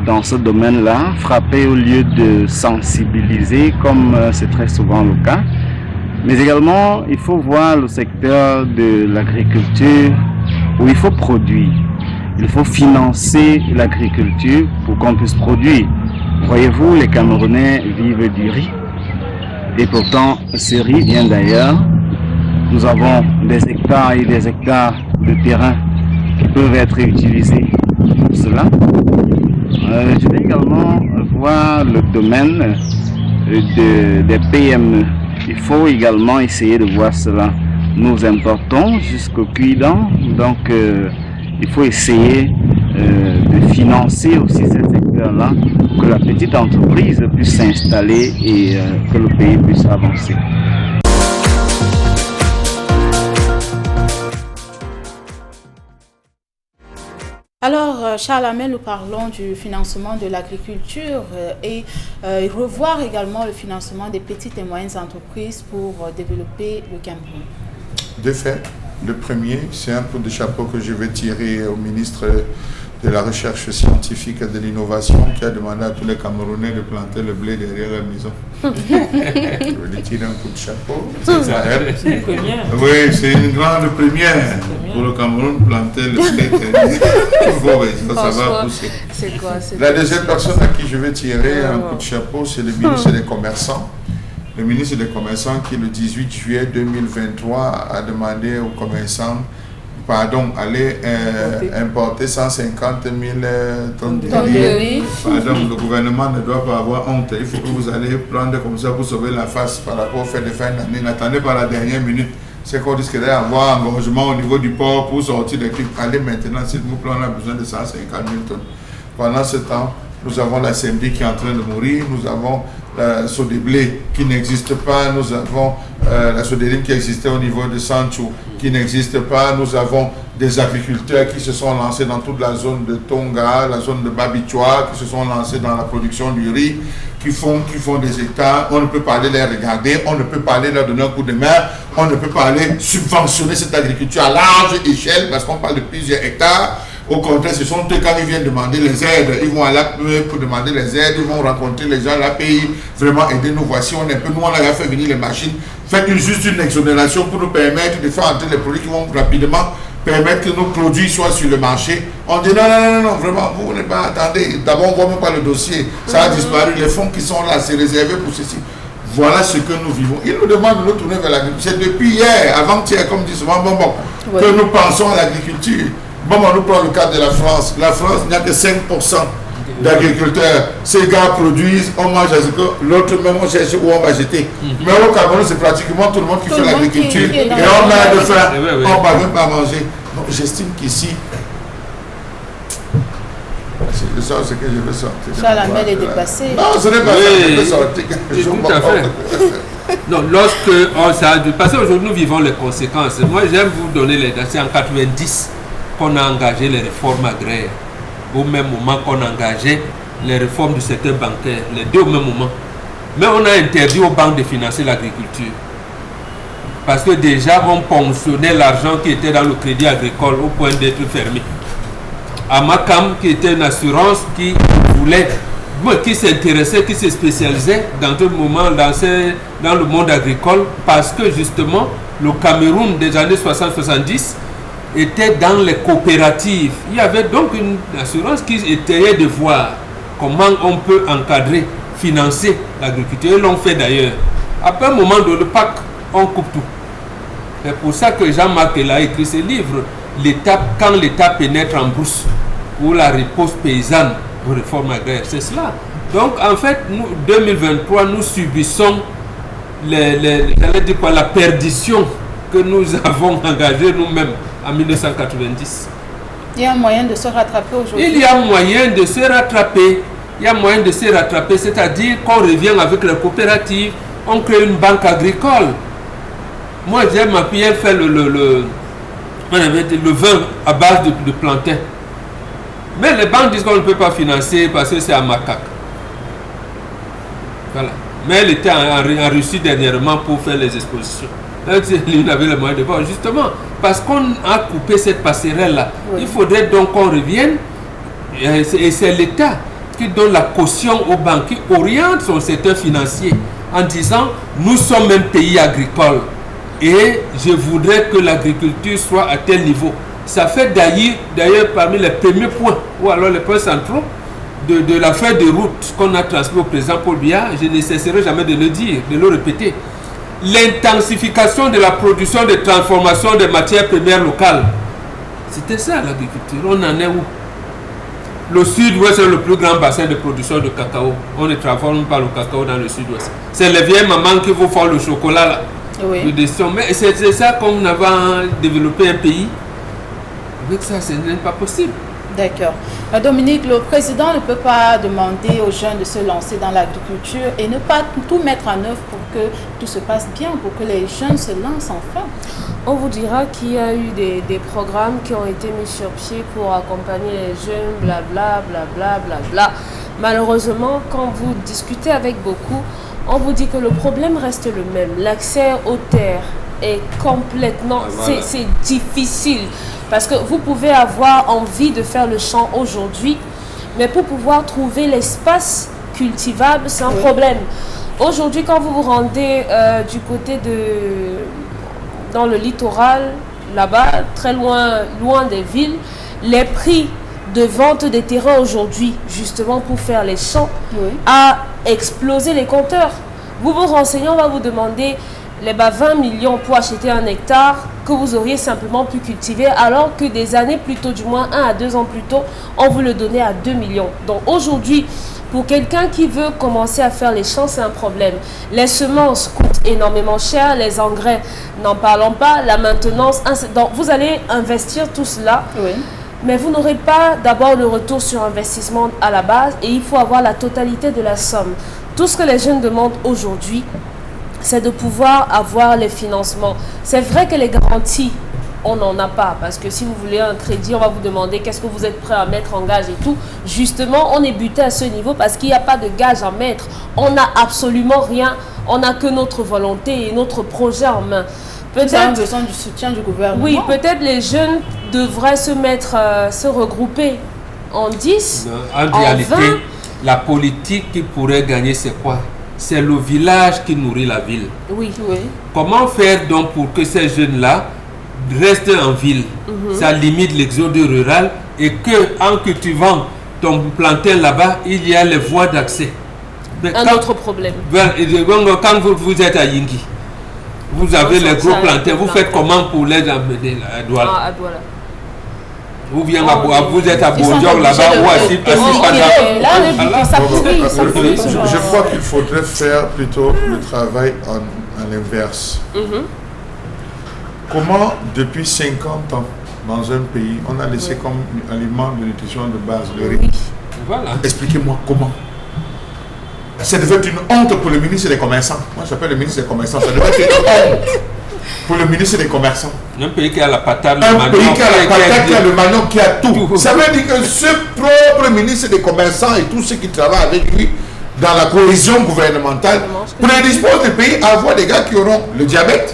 Dans ce domaine-là, frapper au lieu de sensibiliser, comme c'est très souvent le cas. Mais également, il faut voir le secteur de l'agriculture où il faut produire. Il faut financer l'agriculture pour qu'on puisse produire. Voyez-vous, les Camerounais vivent du riz. Et pourtant, ce riz vient d'ailleurs. Nous avons des hectares et des hectares de terrain qui peuvent être utilisés pour cela. Je vais également voir le domaine des PME. Il faut également essayer de voir cela. Nous importons jusqu'au cuidant, donc il faut essayer de financer aussi ces secteurs-là pour que la petite entreprise puisse s'installer et que le pays puisse avancer. Alors, Charles Hamel, nous parlons du financement de l'agriculture et revoir également le financement des petites et moyennes entreprises pour développer le Cameroun. De fait, le premier, c'est un coup de chapeau que je vais tirer au ministre de la Recherche scientifique et de l'innovation qui a demandé à tous les Camerounais de planter le blé derrière la maison. Je vais lui tirer un coup de chapeau. C'est une première. Oui, c'est une grande première pour le Cameroun, planter le blé derrière. Ça va pousser. C'est quoi? La deuxième personne à qui je vais tirer un coup de chapeau, c'est le ministre des Commerçants. Le ministre des Commerçants qui, le 18 juillet 2023, a demandé aux commerçants aller importer 150 000 tonnes de riz. Pardon, le gouvernement ne doit pas avoir honte. Il faut que vous allez prendre comme ça pour sauver la face par rapport au fait de fin d'année. N'attendez pas la dernière minute. C'est qu'on risquerait d'avoir un engorgement au niveau du port pour sortir des trucs. Allez maintenant, s'il vous plaît, on a besoin de 150 000 tonnes. Pendant ce temps, nous avons la CMD qui est en train de mourir, nous avons la Sodeblé qui n'existe pas, nous avons la Sodéline qui existait au niveau de Sanchou qui n'existe pas, nous avons des agriculteurs qui se sont lancés dans toute la zone de Tonga, la zone de Babichois, qui se sont lancés dans la production du riz, qui font des hectares. On ne peut pas aller les regarder, on ne peut pas aller leur donner un coup de main, on ne peut pas aller subventionner cette agriculture à large échelle parce qu'on parle de plusieurs hectares. Au contraire, ce sont eux, quand ils viennent demander les aides, ils vont à l'APE pour demander les aides, ils vont rencontrer les gens, l'API, vraiment aider nous. Voici, on est un peu, nous on a fait venir les machines, faites juste une exonération pour nous permettre de faire entrer les produits qui vont rapidement permettre que nos produits soient sur le marché. On dit non, vraiment, vous n'êtes pas, attendez, d'abord on ne voit même pas le dossier, ça a disparu, les fonds qui sont là, c'est réservé pour ceci. Voilà ce que nous vivons. Ils nous demandent de nous tourner vers l'agriculture. C'est depuis hier, avant-hier, comme dit souvent, que nous pensons à l'agriculture. Bon, on nous prend le cas de la France. La France, il n'y a que 5% d'agriculteurs. Ces gars produisent, on mange à ce que l'autre même on cherche où on va jeter. Mais au Cameroun, c'est pratiquement tout le monde qui fait l'agriculture. Et on a de faim, on ne va même pas manger. Donc j'estime qu'ici, c'est ça ce que je veux sortir. Charles Hamel est dépassé. Non, ce n'est pas ça que je veux sortir. Tout à fait. Non, lorsque ça a dépassé, aujourd'hui nous vivons les conséquences. Moi j'aime vous donner les dates. C'est en 90 qu'on a engagé les réformes agraires, au même moment qu'on a engagé les réformes du secteur bancaire, les deux au même moment. Mais on a interdit aux banques de financer l'agriculture. Parce que déjà, on ponctionnait l'argent qui était dans le crédit agricole au point d'être fermé. Amakam, qui était une assurance qui voulait, qui s'intéressait, qui se spécialisait dans tout moment dans le monde agricole, parce que justement, le Cameroun des années 60-70 était dans les coopératives. Il y avait donc une assurance qui essayait de voir comment on peut encadrer, financer l'agriculture. Ils l'ont fait d'ailleurs. Après un moment de le PAC, on coupe tout. C'est pour ça que Jean-Marc a écrit ce livre, quand l'État pénètre en brousse, ou la riposte paysanne aux réformes agraires. C'est cela. Donc en fait, nous, 2023, nous subissons la perdition que nous avons engagée nous-mêmes en 1990. Il y a un moyen de se rattraper aujourd'hui. Il y a moyen de se rattraper. Il y a moyen de se rattraper, c'est-à-dire qu'on revient avec les coopératives, on crée une banque agricole. Moi, j'ai ma fille, elle fait le vin à base de plantain. Mais les banques disent qu'on ne peut pas financer parce que c'est à macaque. Voilà. Mais elle était en Russie dernièrement pour faire les expositions. Il avait le moyen de voir, justement, parce qu'on a coupé cette passerelle-là. Oui. Il faudrait donc qu'on revienne, et c'est l'État qui donne la caution aux banques, qui oriente son secteur financier en disant, nous sommes un pays agricole et je voudrais que l'agriculture soit à tel niveau. Ça fait d'ailleurs parmi les premiers points, ou alors les points centraux, de la feuille de route qu'on a transmis au président Paul Biya. Je ne cesserai jamais de le dire, de le répéter. L'intensification de la production de transformation des matières premières locales. C'était ça l'agriculture. On en est où? Le sud-ouest est le plus grand bassin de production de cacao. On ne transforme pas le cacao dans le sud-ouest. C'est les vieilles mamans qui vous font le chocolat là. Oui. Mais c'est ça qu'on avait développé un pays. Avec ça, ce n'est pas possible. D'accord. Dominique, le président ne peut pas demander aux jeunes de se lancer dans l'agriculture et ne pas tout mettre en œuvre pour que tout se passe bien, pour que les jeunes se lancent enfin. On vous dira qu'il y a eu des programmes qui ont été mis sur pied pour accompagner les jeunes, blabla, blabla, blabla. Malheureusement, quand vous discutez avec beaucoup, on vous dit que le problème reste le même. L'accès aux terres est complètement... Voilà. C'est difficile. Parce que vous pouvez avoir envie de faire le champ aujourd'hui, mais pour pouvoir trouver l'espace cultivable, c'est un problème. Aujourd'hui, quand vous vous rendez du côté dans le littoral, là-bas, très loin des villes, les prix de vente des terrains aujourd'hui, justement pour faire les champs, a explosé les compteurs. Vous vous renseignez, on va vous demander les 20 millions pour acheter un hectare que vous auriez simplement pu cultiver, alors que des années plus tôt, du moins 1 à 2 ans plus tôt, on vous le donnait à 2 millions. Donc aujourd'hui, pour quelqu'un qui veut commencer à faire les champs, c'est un problème. Les semences coûtent énormément cher, les engrais, n'en parlons pas, la maintenance. Donc vous allez investir tout cela, mais vous n'aurez pas d'abord le retour sur investissement à la base et il faut avoir la totalité de la somme. Tout ce que les jeunes demandent aujourd'hui, c'est de pouvoir avoir les financements. C'est vrai que les garanties, on n'en a pas. Parce que si vous voulez un crédit, on va vous demander qu'est-ce que vous êtes prêt à mettre en gage et tout. Justement, on est buté à ce niveau parce qu'il n'y a pas de gage à mettre. On n'a absolument rien. On n'a que notre volonté et notre projet en main. Peut-être besoin du soutien du gouvernement. Oui, peut-être les jeunes devraient se regrouper en 10, en réalité, 20. La politique qui pourrait gagner, c'est quoi? C'est le village qui nourrit la ville. Oui. Comment faire donc pour que ces jeunes-là restent en ville? Ça limite l'exode rural et que en cultivant ton plantain là-bas, il y a les voies d'accès. Autre problème. Quand vous êtes à Yingi, vous avez les gros plantains, vous faites comment pour les amener à Douala? À Douala. Ou bien vous êtes à Bourdieu là-bas ou assis Je crois qu'il faudrait faire plutôt le travail en inverse. Comment, depuis 50 ans, dans un pays, on a laissé comme aliment de nutrition de base le riz? Voilà. Expliquez-moi comment. Ça devait être une honte pour le ministre des Commerçants. Moi, j'appelle le ministre des Commerçants. Ça devait être une honte pour le ministre des Commerçants. Un pays qui a la patate, un pays qui a la patate, qui a le manioc, qui a tout. Ça veut dire que ce propre ministre des Commerçants et tous ceux qui travaillent avec lui dans la cohésion gouvernementale prédisposent le pays à avoir des gars qui auront le diabète,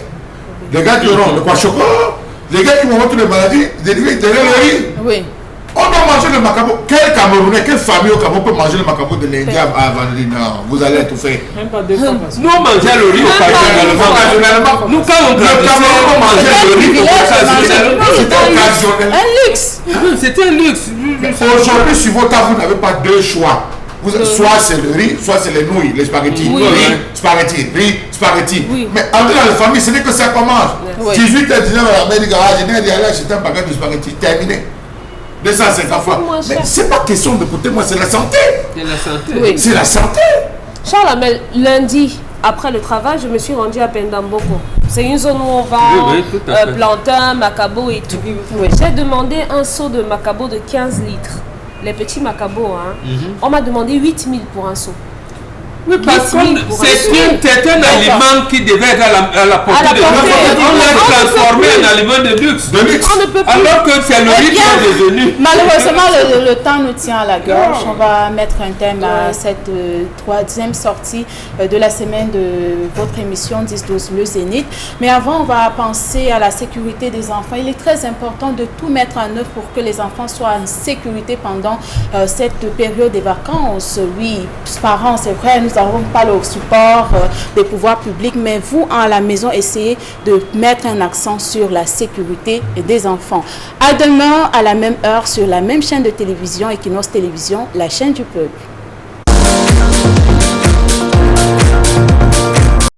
les gars qui auront le kwashiorkor, les gars qui vont avoir toutes les maladies dérivées de riz. Oui. On doit manger le macabo. Quel Camerounais, quelle famille au Cameroun peut manger le macabo de l'Indien avant de dire non, vous allez tout faire. Même pas 2 fois. Nous on mangeait le riz occasionnellement. Nous quand on Cameroun mangeait le riz occasionnellement. C'était occasionnel. Un luxe. C'était un luxe. Aujourd'hui, sur votre table, vous n'avez pas 2 choix. Soit c'est le riz, soit c'est les nouilles, les spaghettis. Riz, spaghetti. Mais entre dans la famille, ce n'est que ça qu'on mange. 18 et 19 à la médica, je n'ai dit, c'est un baguette de spaghettis. Terminé. 250 fois. Mais c'est pas question de coûter, moi, c'est la santé. C'est la santé. C'est la santé. Charles Amel, lundi, après le travail, je me suis rendue à Pendamboko. C'est une zone où on vend plantain, macabo et tout. J'ai demandé un seau de macabo de 15 litres. Les petits macabos, on m'a demandé 8 000 pour un seau. Oui, parce que c'est un aliment qui devait être à la portée de luxe. On l'a transformé en aliment de luxe. On ne peut plus. Alors que c'est le riz qui est devenu. Malheureusement, le temps nous tient à la gorge. On va mettre un thème à cette 3e sortie de la semaine de votre émission 10-12 Le Zénith. Mais avant, on va penser à la sécurité des enfants. Il est très important de tout mettre en œuvre pour que les enfants soient en sécurité pendant cette période des vacances. Oui, parents, c'est vrai, nous nous n'avons pas le support des pouvoirs publics, mais vous, à la maison, essayez de mettre un accent sur la sécurité des enfants. À demain, à la même heure, sur la même chaîne de télévision, Equinox Télévision, la chaîne du peuple.